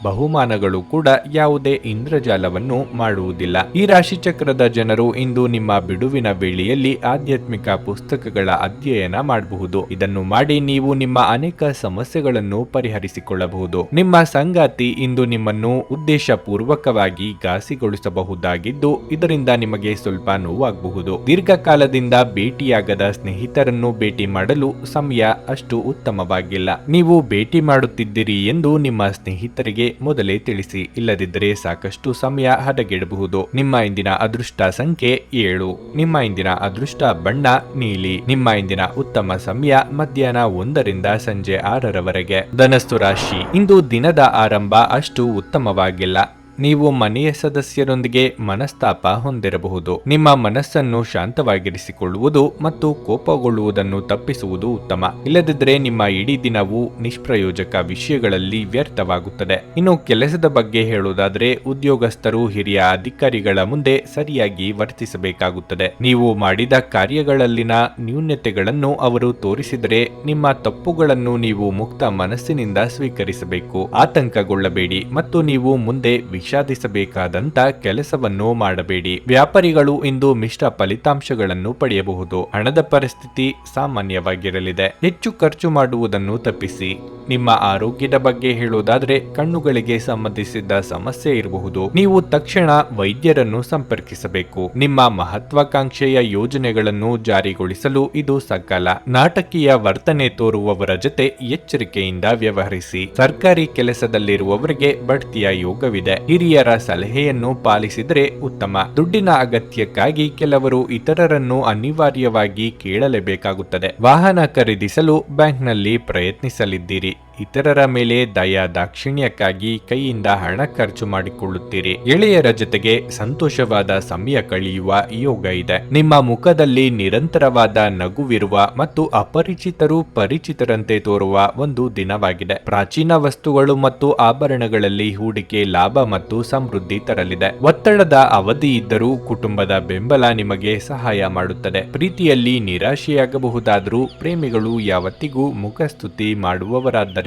ಬಹುಮಾನಗಳು ಕೂಡ ಯಾವುದೇ ಇಂದ್ರಜಾಲವನ್ನು ಮಾಡುವುದಿಲ್ಲ. ಈ ರಾಶಿಚಕ್ರದ ಜನರು ಇಂದು ನಿಮ್ಮ ಬಿಡುವಿನ ವೇಳೆಯಲ್ಲಿ ಆಧ್ಯಾತ್ಮಿಕ ಪುಸ್ತಕಗಳ ಅಧ್ಯಯನ ಮಾಡಬಹುದು. ಇದನ್ನು ಮಾಡಿ ನೀವು ನಿಮ್ಮ ಅನೇಕ ಸಮಸ್ಯೆಗಳನ್ನು ಪರಿಹರಿಸಿಕೊಳ್ಳಬಹುದು. ನಿಮ್ಮ ಸಂಗಾತಿ ಇಂದು ನಿಮ್ಮನ್ನು ಉದ್ದೇಶಪೂರ್ವಕವಾಗಿ ಘಾಸಿಗೊಳಿಸಬಹುದಾಗಿದ್ದು ಇದರಿಂದ ನಿಮಗೆ ಸ್ವಲ್ಪ ನೋವಾಗಬಹುದು. ದೀರ್ಘಕಾಲದಿಂದ ಭೇಟಿಯಾಗದ ಸ್ನೇಹಿತರನ್ನು ಭೇಟಿ ಮಾಡಲು ಸಮಯ ಅಷ್ಟು ಉತ್ತಮವಾಗಿಲ್ಲ. ನೀವು ಭೇಟಿ ಮಾಡುತ್ತಿದ್ದೀರಿ ಎಂದು ನಿಮ್ಮ ಸ್ನೇಹಿತರಿಗೆ ಮೊದಲೇ ತಿಳಿಸಿ. ಇಲ್ಲದಿದ್ದರೆ ಸಾಕಷ್ಟು ಸಮಯ ಹದಗೆಡಬಹುದು. ನಿಮ್ಮ ಇಂದಿನ ಅದೃಷ್ಟ ಸಂಖ್ಯೆ 7. ನಿಮ್ಮ ಇಂದಿನ ಅದೃಷ್ಟ ಬಣ್ಣ ನೀಲಿ. ನಿಮ್ಮ ಇಂದಿನ ಉತ್ತಮ ಸಮಯ ಮಧ್ಯಾಹ್ನ 1 ರಿಂದ ಸಂಜೆ 6ರವರೆಗೆ. ಧನಸ್ಸು ರಾಶಿ. ಇಂದು ದಿನದ ಆರಂಭ ಅಷ್ಟು ಉತ್ತಮವಾಗಿಲ್ಲ. ನೀವು ಮನೆಯ ಸದಸ್ಯರೊಂದಿಗೆ ಮನಸ್ತಾಪ ಹೊಂದಿರಬಹುದು. ನಿಮ್ಮ ಮನಸ್ಸನ್ನು ಶಾಂತವಾಗಿರಿಸಿಕೊಳ್ಳುವುದು ಮತ್ತು ಕೋಪಗೊಳ್ಳುವುದನ್ನು ತಪ್ಪಿಸುವುದು ಉತ್ತಮ. ಇಲ್ಲದಿದ್ದರೆ ನಿಮ್ಮ ಇಡೀ ದಿನವೂ ನಿಷ್ಪ್ರಯೋಜಕ ವಿಷಯಗಳಲ್ಲಿ ವ್ಯರ್ಥವಾಗುತ್ತದೆ. ಇನ್ನು ಕೆಲಸದ ಬಗ್ಗೆ ಹೇಳುವುದಾದರೆ ಉದ್ಯೋಗಸ್ಥರು ಹಿರಿಯ ಅಧಿಕಾರಿಗಳ ಮುಂದೆ ಸರಿಯಾಗಿ ವರ್ತಿಸಬೇಕಾಗುತ್ತದೆ. ನೀವು ಮಾಡಿದ ಕಾರ್ಯಗಳಲ್ಲಿನ ನ್ಯೂನತೆಗಳನ್ನು ಅವರು ತೋರಿಸಿದರೆ ನಿಮ್ಮ ತಪ್ಪುಗಳನ್ನು ನೀವು ಮುಕ್ತ ಮನಸ್ಸಿನಿಂದ ಸ್ವೀಕರಿಸಬೇಕು. ಆತಂಕಗೊಳ್ಳಬೇಡಿ ಮತ್ತು ನೀವು ಮುಂದೆ ವಿಷಾದಿಸಬೇಕಾದಂತ ಕೆಲಸವನ್ನು ಮಾಡಬೇಡಿ. ವ್ಯಾಪಾರಿಗಳು ಇಂದು ಮಿಶ್ರ ಫಲಿತಾಂಶಗಳನ್ನು ಪಡೆಯಬಹುದು. ಹಣದ ಪರಿಸ್ಥಿತಿ ಸಾಮಾನ್ಯವಾಗಿರಲಿದೆ. ಹೆಚ್ಚು ಖರ್ಚು ಮಾಡುವುದನ್ನು ತಪ್ಪಿಸಿ. ನಿಮ್ಮ ಆರೋಗ್ಯದ ಬಗ್ಗೆ ಹೇಳುವುದಾದ್ರೆ ಕಣ್ಣುಗಳಿಗೆ ಸಂಬಂಧಿಸಿದ ಸಮಸ್ಯೆ ಇರಬಹುದು. ನೀವು ತಕ್ಷಣ ವೈದ್ಯರನ್ನು ಸಂಪರ್ಕಿಸಬೇಕು. ನಿಮ್ಮ ಮಹತ್ವಾಕಾಂಕ್ಷೆಯ ಯೋಜನೆಗಳನ್ನು ಜಾರಿಗೊಳಿಸಲು ಇದು ಸಕಾಲ. ನಾಟಕೀಯ ವರ್ತನೆ ತೋರುವವರ ಜೊತೆ ಎಚ್ಚರಿಕೆಯಿಂದ ವ್ಯವಹರಿಸಿ. ಸರ್ಕಾರಿ ಕೆಲಸದಲ್ಲಿರುವವರಿಗೆ ಬಡ್ತಿಯ ಯೋಗವಿದೆ. ಹಿರಿಯರ ಸಲಹೆಯನ್ನು ಪಾಲಿಸಿದರೆ ಉತ್ತಮ. ದುಡ್ಡಿನ ಅಗತ್ಯಕ್ಕಾಗಿ ಕೆಲವರು ಇತರರನ್ನು ಅನಿವಾರ್ಯವಾಗಿ ಕೇಳಲೇಬೇಕಾಗುತ್ತದೆ. ವಾಹನ ಖರೀದಿಸಲು ಬ್ಯಾಂಕ್ನಲ್ಲಿ ಪ್ರಯತ್ನಿಸಲಿದ್ದೀರಿ. ಇತರರ ಮೇಲೆ ದಯಾ ದಾಕ್ಷಿಣ್ಯಕ್ಕಾಗಿ ಕೈಯಿಂದ ಹಣ ಖರ್ಚು ಮಾಡಿಕೊಳ್ಳುತ್ತೀರಿ. ಗೆಳೆಯರ ಜೊತೆಗೆ ಸಂತೋಷವಾದ ಸಮಯ ಕಳೆಯುವ ಯೋಗ ಇದೆ. ನಿಮ್ಮ ಮುಖದಲ್ಲಿ ನಿರಂತರವಾದ ನಗುವಿರುವ ಮತ್ತು ಅಪರಿಚಿತರು ಪರಿಚಿತರಂತೆ ತೋರುವ ಒಂದು ದಿನವಾಗಿದೆ. ಪ್ರಾಚೀನ ವಸ್ತುಗಳು ಮತ್ತು ಆಭರಣಗಳಲ್ಲಿ ಹೂಡಿಕೆ ಲಾಭ ಮತ್ತು ಸಮೃದ್ಧಿ ತರಲಿದೆ. ಒತ್ತಡದ ಅವಧಿ ಇದ್ದರೂ ಕುಟುಂಬದ ಬೆಂಬಲ ನಿಮಗೆ ಸಹಾಯ ಮಾಡುತ್ತದೆ. ಪ್ರೀತಿಯಲ್ಲಿ ನಿರಾಶೆಯಾಗಬಹುದಾದರೂ ಪ್ರೇಮಿಗಳು ಯಾವತ್ತಿಗೂ ಮುಖಸ್ತುತಿ ಮಾಡುವವರಾದ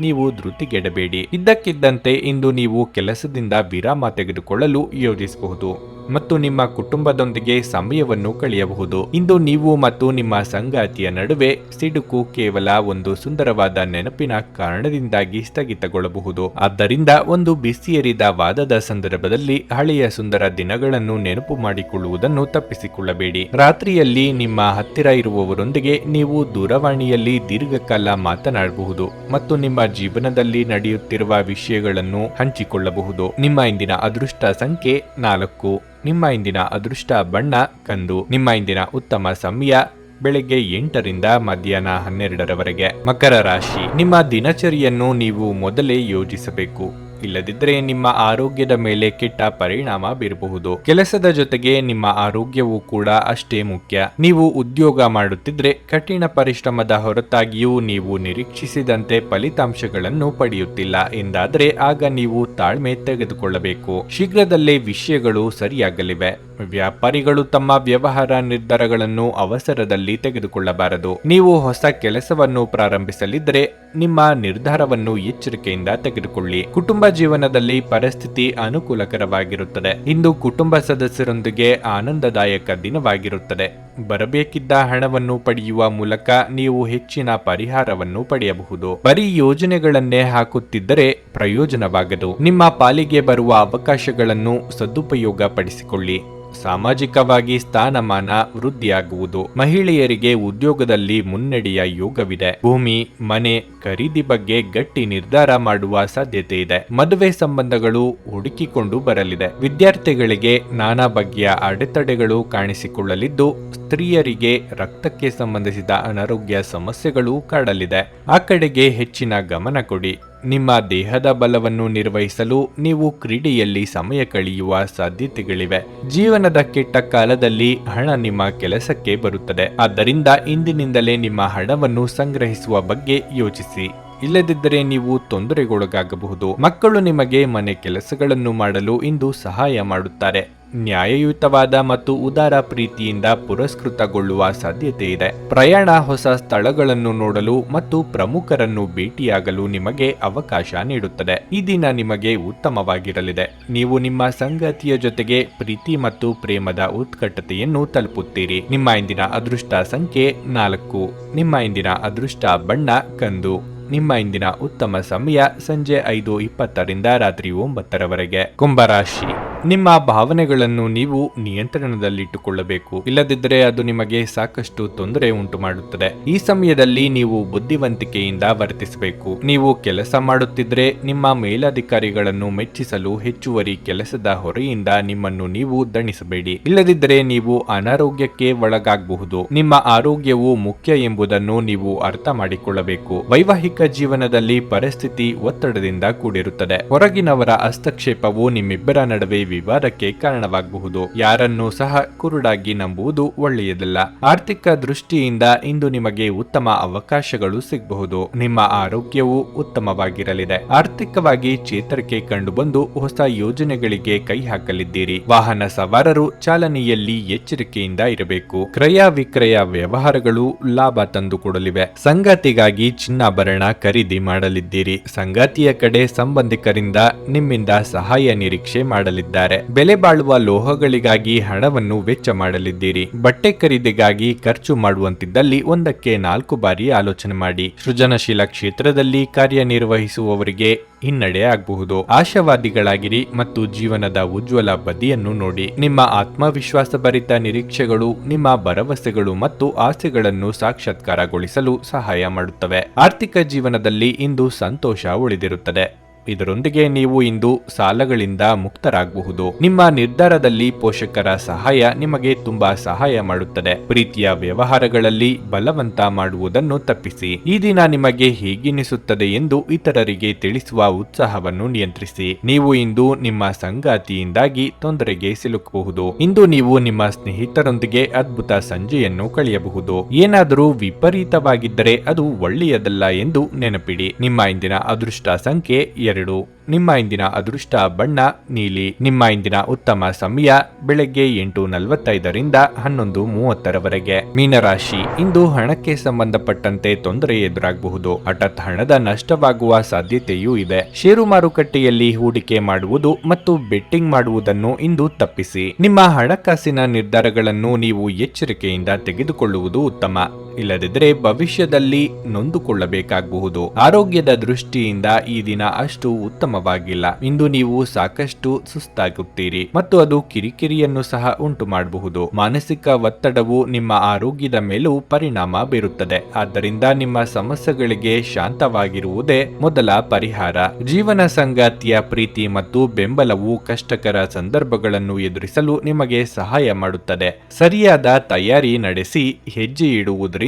ನೀವು ಧೃತಿಗೆಡಬೇಡಿ. ಇದ್ದಕ್ಕಿದ್ದಂತೆ ಇಂದು ನೀವು ಕೆಲಸದಿಂದ ವಿರಾಮ ತೆಗೆದುಕೊಳ್ಳಲು ಯೋಜಿಸಬಹುದು ಮತ್ತು ನಿಮ್ಮ ಕುಟುಂಬದೊಂದಿಗೆ ಸಮಯವನ್ನು ಕಳೆಯಬಹುದು. ಇಂದು ನೀವು ಮತ್ತು ನಿಮ್ಮ ಸಂಗಾತಿಯ ನಡುವೆ ಸಿಡುಕು ಕೇವಲ ಒಂದು ಸುಂದರವಾದ ನೆನಪಿನ ಕಾರಣದಿಂದಾಗಿ ಸ್ಥಗಿತಗೊಳ್ಳಬಹುದು. ಆದ್ದರಿಂದ ಒಂದು ಬಿಸಿಯೇರಿದ ವಾದದ ಸಂದರ್ಭದಲ್ಲಿ ಹಳೆಯ ಸುಂದರ ದಿನಗಳನ್ನು ನೆನಪು ಮಾಡಿಕೊಳ್ಳುವುದನ್ನು ತಪ್ಪಿಸಿಕೊಳ್ಳಬೇಡಿ. ರಾತ್ರಿಯಲ್ಲಿ ನಿಮ್ಮ ಹತ್ತಿರ ಇರುವವರೊಂದಿಗೆ ನೀವು ದೂರವಾಣಿಯಲ್ಲಿ ದೀರ್ಘಕಾಲ ಮಾತನಾಡಬಹುದು ಮತ್ತು ನಿಮ್ಮ ಜೀವನದಲ್ಲಿ ನಡೆಯುತ್ತಿರುವ ವಿಷಯಗಳನ್ನು ಹಂಚಿಕೊಳ್ಳಬಹುದು. ನಿಮ್ಮ ಇಂದಿನ ಅದೃಷ್ಟ ಸಂಖ್ಯೆ 4. ನಿಮ್ಮ ಇಂದಿನ ಅದೃಷ್ಟ ಬಣ್ಣ ಕಂದು. ನಿಮ್ಮ ಇಂದಿನ ಉತ್ತಮ ಸಮಯ ಬೆಳಗ್ಗೆ 8 ರಿಂದ ಮಧ್ಯಾಹ್ನ 12ರವರೆಗೆ. ಮಕರ ರಾಶಿ. ನಿಮ್ಮ ದಿನಚರಿಯನ್ನು ನೀವು ಮೊದಲೇ ಯೋಜಿಸಬೇಕು. ಇಲ್ಲದಿದ್ದರೆ ನಿಮ್ಮ ಆರೋಗ್ಯದ ಮೇಲೆ ಕೆಟ್ಟ ಪರಿಣಾಮ ಬೀರಬಹುದು. ಕೆಲಸದ ಜೊತೆಗೆ ನಿಮ್ಮ ಆರೋಗ್ಯವೂ ಕೂಡ ಅಷ್ಟೇ ಮುಖ್ಯ. ನೀವು ಉದ್ಯೋಗ ಮಾಡುತ್ತಿದ್ರೆ ಕಠಿಣ ಪರಿಶ್ರಮದ ಹೊರತಾಗಿಯೂ ನೀವು ನಿರೀಕ್ಷಿಸಿದಂತೆ ಫಲಿತಾಂಶಗಳನ್ನು ಪಡೆಯುತ್ತಿಲ್ಲ ಎಂದಾದರೆ ಆಗ ನೀವು ತಾಳ್ಮೆ ತೆಗೆದುಕೊಳ್ಳಬೇಕು. ಶೀಘ್ರದಲ್ಲೇ ವಿಷಯಗಳು ಸರಿಯಾಗಲಿವೆ. ವ್ಯಾಪಾರಿಗಳು ತಮ್ಮ ವ್ಯವಹಾರ ನಿರ್ಧಾರಗಳನ್ನು ಅವಸರದಲ್ಲಿ ತೆಗೆದುಕೊಳ್ಳಬಾರದು. ನೀವು ಹೊಸ ಕೆಲಸವನ್ನು ಪ್ರಾರಂಭಿಸಲಿದ್ದರೆ ನಿಮ್ಮ ನಿರ್ಧಾರವನ್ನು ಎಚ್ಚರಿಕೆಯಿಂದ ತೆಗೆದುಕೊಳ್ಳಿ. ಕುಟುಂಬ ಜೀವನದಲ್ಲಿ ಪರಿಸ್ಥಿತಿ ಅನುಕೂಲಕರವಾಗಿರುತ್ತದೆ. ಇಂದು ಕುಟುಂಬ ಸದಸ್ಯರೊಂದಿಗೆ ಆನಂದದಾಯಕ ದಿನವಾಗಿರುತ್ತದೆ. ಬರಬೇಕಿದ್ದ ಹಣವನ್ನು ಪಡೆಯುವ ಮೂಲಕ ನೀವು ಹೆಚ್ಚಿನ ಪರಿಹಾರವನ್ನು ಪಡೆಯಬಹುದು. ಬರೀ ಯೋಜನೆಗಳನ್ನೇ ಹಾಕುತ್ತಿದ್ದರೆ ಪ್ರಯೋಜನವಾಗದು. ನಿಮ್ಮ ಪಾಲಿಗೆ ಬರುವ ಅವಕಾಶಗಳನ್ನು ಸದುಪಯೋಗ ಪಡಿಸಿಕೊಳ್ಳಿ. ಸಾಮಾಜಿಕವಾಗಿ ಸ್ಥಾನಮಾನ ವೃದ್ಧಿಯಾಗುವುದು. ಮಹಿಳೆಯರಿಗೆ ಉದ್ಯೋಗದಲ್ಲಿ ಮುನ್ನಡೆಯ ಯೋಗವಿದೆ. ಭೂಮಿ, ಮನೆ ಖರೀದಿ ಬಗ್ಗೆ ಗಟ್ಟಿ ನಿರ್ಧಾರ ಮಾಡುವ ಸಾಧ್ಯತೆ ಇದೆ. ಮದುವೆ ಸಂಬಂಧಗಳು ಹುಡುಕಿಕೊಂಡು ಬರಲಿದೆ. ವಿದ್ಯಾರ್ಥಿಗಳಿಗೆ ನಾನಾ ಬಗೆಯ ಅಡೆತಡೆಗಳು ಕಾಣಿಸಿಕೊಳ್ಳಲಿದ್ದು, ಸ್ತ್ರೀಯರಿಗೆ ರಕ್ತಕ್ಕೆ ಸಂಬಂಧಿಸಿದ ಅನಾರೋಗ್ಯ ಸಮಸ್ಯೆಗಳು ಕಾಡಲಿದೆ. ಆ ಕಡೆಗೆ ಹೆಚ್ಚಿನ ಗಮನ ಕೊಡಿ. ನಿಮ್ಮ ದೇಹದ ಬಲವನ್ನು ನಿರ್ವಹಿಸಲು ನೀವು ಕ್ರೀಡೆಯಲ್ಲಿ ಸಮಯ ಕಳೆಯುವ ಸಾಧ್ಯತೆಗಳಿವೆ. ಜೀವನದ ಕೆಟ್ಟ ಕಾಲದಲ್ಲಿ ಹಣ ನಿಮ್ಮ ಕೆಲಸಕ್ಕೆ ಬರುತ್ತದೆ. ಆದ್ದರಿಂದ ಇಂದಿನಿಂದಲೇ ನಿಮ್ಮ ಹಣವನ್ನು ಸಂಗ್ರಹಿಸುವ ಬಗ್ಗೆ ಯೋಚಿಸಿ. ಇಲ್ಲದಿದ್ದರೆ ನೀವು ತೊಂದರೆಗೊಳಗಾಗಬಹುದು. ಮಕ್ಕಳು ನಿಮಗೆ ಮನೆ ಕೆಲಸಗಳನ್ನು ಮಾಡಲು ಇಂದು ಸಹಾಯ ಮಾಡುತ್ತಾರೆ. ನ್ಯಾಯಯುತವಾದ ಮತ್ತು ಉದಾರ ಪ್ರೀತಿಯಿಂದ ಪುರಸ್ಕೃತಗೊಳ್ಳುವ ಸಾಧ್ಯತೆ ಇದೆ. ಪ್ರಯಾಣ, ಹೊಸ ಸ್ಥಳಗಳನ್ನು ನೋಡಲು ಮತ್ತು ಪ್ರಮುಖರನ್ನು ಭೇಟಿಯಾಗಲು ನಿಮಗೆ ಅವಕಾಶ ನೀಡುತ್ತದೆ. ಈ ದಿನ ನಿಮಗೆ ಉತ್ತಮವಾಗಿರಲಿದೆ. ನೀವು ನಿಮ್ಮ ಸಂಗಾತಿಯ ಜೊತೆಗೆ ಪ್ರೀತಿ ಮತ್ತು ಪ್ರೇಮದ ಉತ್ಕಟತೆಯನ್ನು ತಲುಪುತ್ತೀರಿ. ನಿಮ್ಮ ಇಂದಿನ ಅದೃಷ್ಟ ಸಂಖ್ಯೆ 4. ನಿಮ್ಮ ಇಂದಿನ ಅದೃಷ್ಟ ಬಣ್ಣ ಕಂದು. ನಿಮ್ಮ ಇಂದಿನ ಉತ್ತಮ ಸಮಯ ಸಂಜೆ 5:20ರಿಂದ ರಾತ್ರಿ 9ರವರೆಗೆ. ಕುಂಭರಾಶಿ, ನಿಮ್ಮ ಭಾವನೆಗಳನ್ನು ನೀವು ನಿಯಂತ್ರಣದಲ್ಲಿಟ್ಟುಕೊಳ್ಳಬೇಕು. ಇಲ್ಲದಿದ್ದರೆ ಅದು ನಿಮಗೆ ಸಾಕಷ್ಟು ತೊಂದರೆ ಉಂಟು ಮಾಡುತ್ತದೆ. ಈ ಸಮಯದಲ್ಲಿ ನೀವು ಬುದ್ಧಿವಂತಿಕೆಯಿಂದ ವರ್ತಿಸಬೇಕು. ನೀವು ಕೆಲಸ ಮಾಡುತ್ತಿದ್ರೆ ನಿಮ್ಮ ಮೇಲಧಿಕಾರಿಗಳನ್ನು ಮೆಚ್ಚಿಸಲು ಹೆಚ್ಚುವರಿ ಕೆಲಸದ ಹೊರೆಯಿಂದ ನಿಮ್ಮನ್ನು ನೀವು ದಣಿಸಬೇಡಿ. ಇಲ್ಲದಿದ್ದರೆ ನೀವು ಅನಾರೋಗ್ಯಕ್ಕೆ ಒಳಗಾಗಬಹುದು. ನಿಮ್ಮ ಆರೋಗ್ಯವು ಮುಖ್ಯ ಎಂಬುದನ್ನು ನೀವು ಅರ್ಥ ಮಾಡಿಕೊಳ್ಳಬೇಕು. ವೈವಾಹಿಕ ಜೀವನದಲ್ಲಿ ಪರಿಸ್ಥಿತಿ ಒತ್ತಡದಿಂದ ಕೂಡಿರುತ್ತದೆ. ಹೊರಗಿನವರ ಹಸ್ತಕ್ಷೇಪವು ನಿಮ್ಮಿಬ್ಬರ ನಡುವೆ ವಿವಾದಕ್ಕೆ ಕಾರಣವಾಗಬಹುದು. ಯಾರನ್ನೂ ಸಹ ಕುರುಡಾಗಿ ನಂಬುವುದು ಒಳ್ಳೆಯದಲ್ಲ. ಆರ್ಥಿಕ ದೃಷ್ಟಿಯಿಂದ ಇಂದು ನಿಮಗೆ ಉತ್ತಮ ಅವಕಾಶಗಳು ಸಿಗಬಹುದು. ನಿಮ್ಮ ಆರೋಗ್ಯವು ಉತ್ತಮವಾಗಿರಲಿದೆ. ಆರ್ಥಿಕವಾಗಿ ಚೇತರಿಕೆ ಕಂಡುಬಂದು ಹೊಸ ಯೋಜನೆಗಳಿಗೆ ಕೈ ಹಾಕಲಿದ್ದೀರಿ. ವಾಹನ ಸವಾರರು ಚಾಲನೆಯಲ್ಲಿ ಎಚ್ಚರಿಕೆಯಿಂದ ಇರಬೇಕು. ಕ್ರಯ ವಿಕ್ರಯ ವ್ಯವಹಾರಗಳು ಲಾಭ ತಂದುಕೊಡಲಿವೆ. ಸಂಗಾತಿಗಾಗಿ ಚಿನ್ನಾಭರಣ ಖರೀದಿ ಮಾಡಲಿದ್ದೀರಿ. ಸಂಗಾತಿಯ ಕಡೆ ಸಂಬಂಧಿಕರಿಂದ ನಿಮ್ಮಿಂದ ಸಹಾಯ ನಿರೀಕ್ಷೆ ಮಾಡಲಿದ್ದಾರೆ. ಬೆಲೆ ಬಾಳುವ ಲೋಹಗಳಿಗಾಗಿ ಹಣವನ್ನು ವೆಚ್ಚ ಮಾಡಲಿದ್ದೀರಿ. ಬಟ್ಟೆ ಖರೀದಿಗಾಗಿ ಖರ್ಚು ಮಾಡುವಂತಿದ್ದಲ್ಲಿ 1ಕ್ಕೆ 4 ಬಾರಿ ಆಲೋಚನೆ ಮಾಡಿ. ಸೃಜನಶೀಲ ಕ್ಷೇತ್ರದಲ್ಲಿ ಕಾರ್ಯನಿರ್ವಹಿಸುವವರಿಗೆ ಹಿನ್ನಡೆ ಆಗಬಹುದು. ಆಶಾವಾದಿಗಳಾಗಿರಿ ಮತ್ತು ಜೀವನದ ಉಜ್ವಲ ಬದಿಯನ್ನು ನೋಡಿ. ನಿಮ್ಮ ಆತ್ಮವಿಶ್ವಾಸ ಭರಿತ ನಿರೀಕ್ಷೆಗಳು ನಿಮ್ಮ ಭರವಸೆಗಳು ಮತ್ತು ಆಸೆಗಳನ್ನು ಸಾಕ್ಷಾತ್ಕಾರಗೊಳಿಸಲು ಸಹಾಯ ಮಾಡುತ್ತವೆ. ಆರ್ಥಿಕ ಜೀವನದಲ್ಲಿ ಇಂದು ಸಂತೋಷ ಉಳಿದಿರುತ್ತದೆ. ಇದರೊಂದಿಗೆ ನೀವು ಇಂದು ಸಾಲಗಳಿಂದ ಮುಕ್ತರಾಗಬಹುದು. ನಿಮ್ಮ ನಿರ್ಧಾರದಲ್ಲಿ ಪೋಷಕರ ಸಹಾಯ ನಿಮಗೆ ತುಂಬಾ ಸಹಾಯ ಮಾಡುತ್ತದೆ. ಪ್ರೀತಿಯ ವ್ಯವಹಾರಗಳಲ್ಲಿ ಬಲವಂತ ಮಾಡುವುದನ್ನು ತಪ್ಪಿಸಿ. ಈ ದಿನ ನಿಮಗೆ ಹೇಗೆನಿಸುತ್ತದೆ ಎಂದು ಇತರರಿಗೆ ತಿಳಿಸುವ ಉತ್ಸಾಹವನ್ನು ನಿಯಂತ್ರಿಸಿ. ನೀವು ಇಂದು ನಿಮ್ಮ ಸಂಗಾತಿಯಿಂದಾಗಿ ತೊಂದರೆಗೆ ಸಿಲುಕಬಹುದು. ಇಂದು ನೀವು ನಿಮ್ಮ ಸ್ನೇಹಿತರೊಂದಿಗೆ ಅದ್ಭುತ ಸಂಜೆಯನ್ನು ಕಳೆಯಬಹುದು. ಏನಾದರೂ ವಿಪರೀತವಾಗಿದ್ದರೆ ಅದು ಒಳ್ಳೆಯದಲ್ಲ ಎಂದು ನೆನಪಿಡಿ. ನಿಮ್ಮ ಇಂದಿನ ಅದೃಷ್ಟ ಸಂಖ್ಯೆ 2. ನಿಮ್ಮ ಇಂದಿನ ಅದೃಷ್ಟ ಬಣ್ಣ ನೀಲಿ. ನಿಮ್ಮ ಇಂದಿನ ಉತ್ತಮ ಸಮಯ ಬೆಳಗ್ಗೆ 8:45ರಿಂದ 11:30ರವರೆಗೆ. ಮೀನರಾಶಿ, ಇಂದು ಹಣಕ್ಕೆ ಸಂಬಂಧಪಟ್ಟಂತೆ ತೊಂದರೆ ಎದುರಾಗಬಹುದು. ಹಠಾತ್ ಹಣದ ನಷ್ಟವಾಗುವ ಸಾಧ್ಯತೆಯೂ ಇದೆ. ಷೇರು ಮಾರುಕಟ್ಟೆಯಲ್ಲಿ ಹೂಡಿಕೆ ಮಾಡುವುದು ಮತ್ತು ಬೆಟ್ಟಿಂಗ್ ಮಾಡುವುದನ್ನು ಇಂದು ತಪ್ಪಿಸಿ. ನಿಮ್ಮ ಹಣಕಾಸಿನ ನಿರ್ಧಾರಗಳನ್ನು ನೀವು ಎಚ್ಚರಿಕೆಯಿಂದ ತೆಗೆದುಕೊಳ್ಳುವುದು ಉತ್ತಮ. ಇಲ್ಲದಿದ್ದರೆ ಭವಿಷ್ಯದಲ್ಲಿ ನೊಂದುಕೊಳ್ಳಬೇಕಾಗಬಹುದು. ಆರೋಗ್ಯದ ದೃಷ್ಟಿಯಿಂದ ಈ ದಿನ ಅಷ್ಟು ಉತ್ತಮವಾಗಿಲ್ಲ. ಇಂದು ನೀವು ಸಾಕಷ್ಟು ಸುಸ್ತಾಗುತ್ತೀರಿ ಮತ್ತು ಅದು ಕಿರಿಕಿರಿಯನ್ನು ಸಹ ಉಂಟು ಮಾಡಬಹುದು. ಮಾನಸಿಕ ಒತ್ತಡವು ನಿಮ್ಮ ಆರೋಗ್ಯದ ಮೇಲೂ ಪರಿಣಾಮ ಬೀರುತ್ತದೆ. ಆದ್ದರಿಂದ ನಿಮ್ಮ ಸಮಸ್ಯೆಗಳಿಗೆ ಶಾಂತವಾಗಿರುವುದೇ ಮೊದಲ ಪರಿಹಾರ. ಜೀವನ ಸಂಗಾತಿಯ ಪ್ರೀತಿ ಮತ್ತು ಬೆಂಬಲವು ಕಷ್ಟಕರ ಸಂದರ್ಭಗಳನ್ನು ಎದುರಿಸಲು ನಿಮಗೆ ಸಹಾಯ ಮಾಡುತ್ತದೆ. ಸರಿಯಾದ ತಯಾರಿ ನಡೆಸಿ ಹೆಜ್ಜೆ ಇಡುವುದರಿಂದ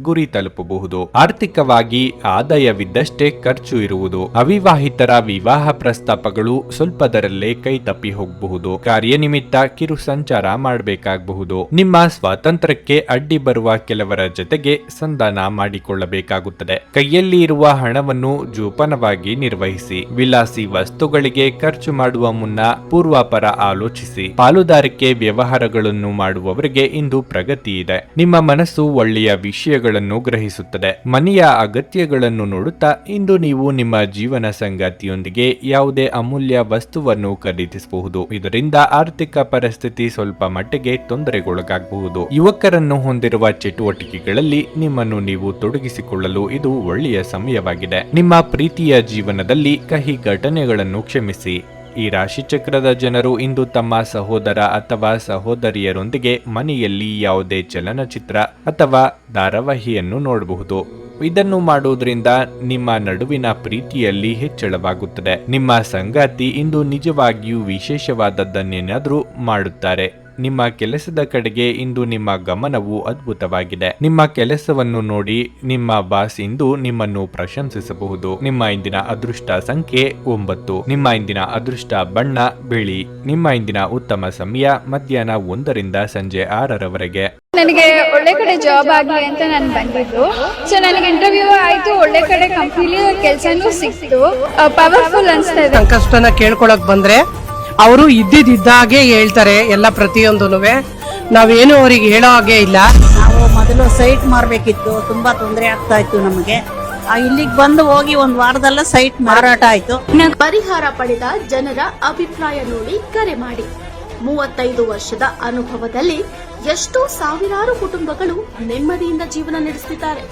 ಗುರಿ ತಲುಪಬಹುದು. ಆರ್ಥಿಕವಾಗಿ ಆದಾಯವಿದ್ದಷ್ಟೇ ಖರ್ಚು ಇರುವುದು. ಅವಿವಾಹಿತರ ವಿವಾಹ ಪ್ರಸ್ತಾಪಗಳು ಸ್ವಲ್ಪದರಲ್ಲೇ ಕೈ ತಪ್ಪಿ ಹೋಗಬಹುದು. ಕಾರ್ಯನಿಮಿತ್ತ ಕಿರು ಸಂಚಾರ ಮಾಡಬೇಕಾಗಬಹುದು. ನಿಮ್ಮ ಸ್ವಾತಂತ್ರ್ಯಕ್ಕೆ ಅಡ್ಡಿ ಬರುವ ಕೆಲವರ ಜೊತೆಗೆ ಸಂಧಾನ ಮಾಡಿಕೊಳ್ಳಬೇಕಾಗುತ್ತದೆ. ಕೈಯಲ್ಲಿ ಇರುವ ಹಣವನ್ನು ಜೋಪಾನವಾಗಿ ನಿರ್ವಹಿಸಿ. ವಿಲಾಸಿ ವಸ್ತುಗಳಿಗೆ ಖರ್ಚು ಮಾಡುವ ಮುನ್ನ ಪೂರ್ವಾಪರ ಆಲೋಚಿಸಿ. ಪಾಲುದಾರಿಕೆ ವ್ಯವಹಾರಗಳನ್ನು ಮಾಡುವವರಿಗೆ ಇಂದು ಪ್ರಗತಿ ಇದೆ. ನಿಮ್ಮ ಮನಸ್ಸು ಒಳ್ಳೆಯ ವಿಷಯಗಳನ್ನು ಗ್ರಹಿಸುತ್ತದೆ. ಮನೆಯ ಅಗತ್ಯಗಳನ್ನು ನೋಡುತ್ತಾ ಇಂದು ನೀವು ನಿಮ್ಮ ಜೀವನ ಸಂಗಾತಿಯೊಂದಿಗೆ ಯಾವುದೇ ಅಮೂಲ್ಯ ವಸ್ತುವನ್ನು ಖರೀದಿಸಬಹುದು. ಇದರಿಂದ ಆರ್ಥಿಕ ಪರಿಸ್ಥಿತಿ ಸ್ವಲ್ಪ ಮಟ್ಟಿಗೆ ತೊಂದರೆಗೊಳಗಾಗಬಹುದು. ಯುವಕರನ್ನು ಹೊಂದಿರುವ ಚಟುವಟಿಕೆಗಳಲ್ಲಿ ನಿಮ್ಮನ್ನು ನೀವು ತೊಡಗಿಸಿಕೊಳ್ಳಲು ಇದು ಒಳ್ಳೆಯ ಸಮಯವಾಗಿದೆ. ನಿಮ್ಮ ಪ್ರೀತಿಯ ಜೀವನದಲ್ಲಿ ಕಹಿ ಘಟನೆಗಳನ್ನು ಕ್ಷಮಿಸಿ. ಈ ರಾಶಿಚಕ್ರದ ಜನರು ಇಂದು ತಮ್ಮ ಸಹೋದರ ಅಥವಾ ಸಹೋದರಿಯರೊಂದಿಗೆ ಮನೆಯಲ್ಲಿ ಯಾವುದೇ ಚಲನಚಿತ್ರ ಅಥವಾ ಧಾರಾವಾಹಿಯನ್ನು ನೋಡಬಹುದು. ಇದನ್ನು ಮಾಡುವುದರಿಂದ ನಿಮ್ಮ ನಡುವಿನ ಪ್ರೀತಿಯಲ್ಲಿ ಹೆಚ್ಚಳವಾಗುತ್ತದೆ. ನಿಮ್ಮ ಸಂಗಾತಿ ಇಂದು ನಿಜವಾಗಿಯೂ ವಿಶೇಷವಾದದ್ದನ್ನೇನಾದರೂ ಮಾಡುತ್ತಾರೆ. ನಿಮ್ಮ ಕೆಲಸದ ಕಡೆಗೆ ಇಂದು ನಿಮ್ಮ ಗಮನವು ಅದ್ಭುತವಾಗಿದೆ. ನಿಮ್ಮ ಕೆಲಸವನ್ನು ನೋಡಿ ನಿಮ್ಮ ಬಾಸ್ ಇಂದು ನಿಮ್ಮನ್ನು ಪ್ರಶಂಸಿಸಬಹುದು. ನಿಮ್ಮ ಇಂದಿನ ಅದೃಷ್ಟ ಸಂಖ್ಯೆ 9. ನಿಮ್ಮ ಇಂದಿನ ಅದೃಷ್ಟ ಬಣ್ಣ ಬಿಳಿ. ನಿಮ್ಮ ಇಂದಿನ ಉತ್ತಮ ಸಮಯ ಮಧ್ಯಾಹ್ನ 1 ರಿಂದ ಸಂಜೆ 6 ನನಗೆ ಒಳ್ಳೆ ಕಡೆ ಜಾಬ್ ಆಗಲಿ ಅಂತ ನಾನು ಬಂದಿದ್ದು. ಸೊ ನನಗೆ ಇಂಟರ್ವ್ಯೂ ಆಯ್ತು, ಒಳ್ಳೆ ಕಡೆ ಕಂಪ್ನಿಲಿ ಕೆಲಸನೂ ಸಿಕ್ತು. ಪವರ್ಫುಲ್ ಅನ್ಸ್ತಾ ಇದೆ. ಸಂಕಷ್ಟನ ಕೇಳ್ಕೊಳಕ್ ಬಂದ್ರೆ ಅವರು ಇದ್ದಿದ್ದಾಗೆ ಹೇಳ್ತಾರೆ ಎಲ್ಲ ಪ್ರತಿಯೊಂದೂನುವೆ. ನಾವೇನು ಅವ್ರಿಗೆ ಹೇಳೋ ಹಾಗೆ ಇಲ್ಲ. ನಾವು ಮೊದಲು ಸೈಟ್ ಮಾರಬೇಕಿತ್ತು, ತುಂಬಾ ತೊಂದರೆ ಆಗ್ತಾ ಇತ್ತು ನಮಗೆ. ಇಲ್ಲಿಗೆ ಬಂದು ಹೋಗಿ ಒಂದು ವಾರದಲ್ಲ ಸೈಟ್ ಮಾರಾಟ ಆಯ್ತು. ಪರಿಹಾರ ಪಡೆದ ಜನರ ಅಭಿಪ್ರಾಯ ನೋಡಿ ಕರೆ ಮಾಡಿ. 35 ವರ್ಷದ ಅನುಭವದಲ್ಲಿ ಎಷ್ಟೋ ಸಾವಿರಾರು ಕುಟುಂಬಗಳು ನೆಮ್ಮದಿಯಿಂದ ಜೀವನ ನಡೆಸುತ್ತಿದ್ದಾರೆ.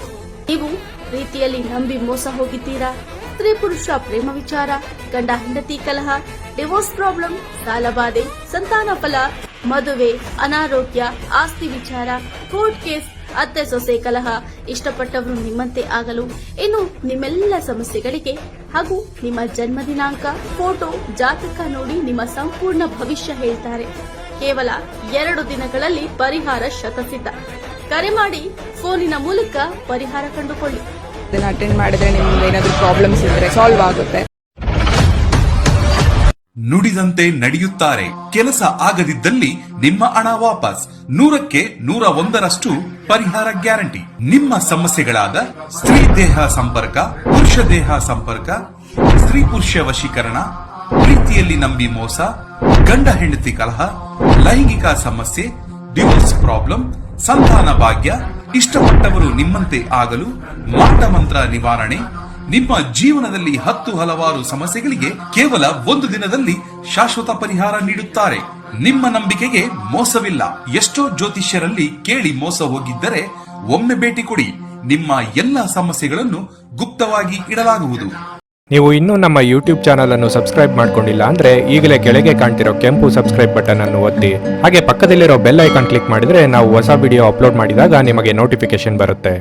ನೀವು ಪ್ರೀತಿಯಲ್ಲಿ ನಂಬಿ ಮೋಸ ಹೋಗಿದ್ದೀರಾ? ಸ್ತ್ರೀ ಪುರುಷ ಪ್ರೇಮ ವಿಚಾರ, ಗಂಡ ಹೆಂಡತಿ ಕಲಹ, ಡಿವೋರ್ಸ್ ಪ್ರಾಬ್ಲಮ್, ಸಾಲಬಾಧೆ, ಸಂತಾನ ಫಲ, ಮದುವೆ, ಅನಾರೋಗ್ಯ, ಆಸ್ತಿ ವಿಚಾರ, ಕೋರ್ಟ್ ಕೇಸ್, ಅತ್ತೆ ಸೊಸೆ ಕಲಹ, ಇಷ್ಟಪಟ್ಟವರು ನಿಮ್ಮಂತೆ ಆಗಲು, ಇನ್ನು ನಿಮ್ಮೆಲ್ಲ ಸಮಸ್ಯೆಗಳಿಗೆ ಹಾಗೂ ನಿಮ್ಮ ಜನ್ಮ ದಿನಾಂಕ, ಫೋಟೋ, ಜಾತಕ ನೋಡಿ ನಿಮ್ಮ ಸಂಪೂರ್ಣ ಭವಿಷ್ಯ ಹೇಳ್ತಾರೆ. ಕೇವಲ 2 ದಿನಗಳಲ್ಲಿ ಪರಿಹಾರ ಶತಸಿದ್ಧ. ಕರೆ ಮಾಡಿ ಫೋನಿನ ಮೂಲಕ ಪರಿಹಾರ ಕಂಡುಕೊಳ್ಳಿ. ಅಟೆಂಡ್ ಮಾಡಿದ್ರೆ ನಿಮ್ಗೆ ಏನಾದರೂ ಪ್ರಾಬ್ಲಮ್ಸ್ ಇದ್ರೆ ಸಾಲ್ವ್ ಆಗುತ್ತೆ. ನುಡಿದಂತೆ ನಡೆಯುತ್ತಾರೆ. ಕೆಲಸ ಆಗದಿದ್ದಲ್ಲಿ ನಿಮ್ಮ ಹಣ ವಾಪಸ್. 100ಕ್ಕೆ 101ರಷ್ಟು ಪರಿಹಾರ ಗ್ಯಾರಂಟಿ. ನಿಮ್ಮ ಸಮಸ್ಯೆಗಳಾದ ಸ್ತ್ರೀ ದೇಹ ಸಂಪರ್ಕ, ಪುರುಷ ದೇಹ ಸಂಪರ್ಕ, ಸ್ತ್ರೀ ಪುರುಷ ವಶೀಕರಣ, ಪ್ರೀತಿಯಲ್ಲಿ ನಂಬಿ ಮೋಸ, ಗಂಡ ಹೆಂಡತಿ ಕಲಹ, ಲೈಂಗಿಕ ಸಮಸ್ಯೆ, ಡಿವೋರ್ಸ್ ಪ್ರಾಬ್ಲಮ್, ಸಂತಾನ ಭಾಗ್ಯ, ಇಷ್ಟಪಟ್ಟವರು ನಿಮ್ಮಂತೆ ಆಗಲು, ಮಾಟ ಮಂತ್ರ ನಿವಾರಣೆ, ನಿಮ್ಮ ಜೀವನದಲ್ಲಿ 10 ಹಲವಾರು ಸಮಸ್ಯೆಗಳಿಗೆ ಕೇವಲ 1 ದಿನದಲ್ಲಿ ಶಾಶ್ವತ ಪರಿಹಾರ ನೀಡುತ್ತಾರೆ. ನಿಮ್ಮ ನಂಬಿಕೆಗೆ ಮೋಸವಿಲ್ಲ. ಎಷ್ಟೋ ಜ್ಯೋತಿಷ್ಯರಲ್ಲಿ ಕೇಳಿ ಮೋಸ ಹೋಗಿದ್ದರೆ ಒಮ್ಮೆ ಭೇಟಿ ಕೊಡಿ. ನಿಮ್ಮ ಎಲ್ಲ ಸಮಸ್ಯೆಗಳನ್ನು ಗುಪ್ತವಾಗಿ ಇಡಲಾಗುವುದು. ನೀವು ಇನ್ನೂ ನಮ್ಮ ಯೂಟ್ಯೂಬ್ ಚಾನಲ್ ಅನ್ನು ಸಬ್ಸ್ಕ್ರೈಬ್ ಮಾಡ್ಕೊಂಡಿಲ್ಲ ಅಂದ್ರೆ ಈಗಲೇ ಕೆಳಗೆ ಕಾಣ್ತಿರೋ ಕೆಂಪು ಸಬ್ಸ್ಕ್ರೈಬ್ ಬಟನ್ ಅನ್ನು ಒತ್ತಿ. ಹಾಗೆ ಪಕ್ಕದಲ್ಲಿರೋ ಬೆಲ್ ಐಕಾನ್ ಕ್ಲಿಕ್ ಮಾಡಿದ್ರೆ ನಾವು ಹೊಸ ವಿಡಿಯೋ ಅಪ್ಲೋಡ್ ಮಾಡಿದಾಗ ನಿಮಗೆ ನೋಟಿಫಿಕೇಶನ್ ಬರುತ್ತೆ.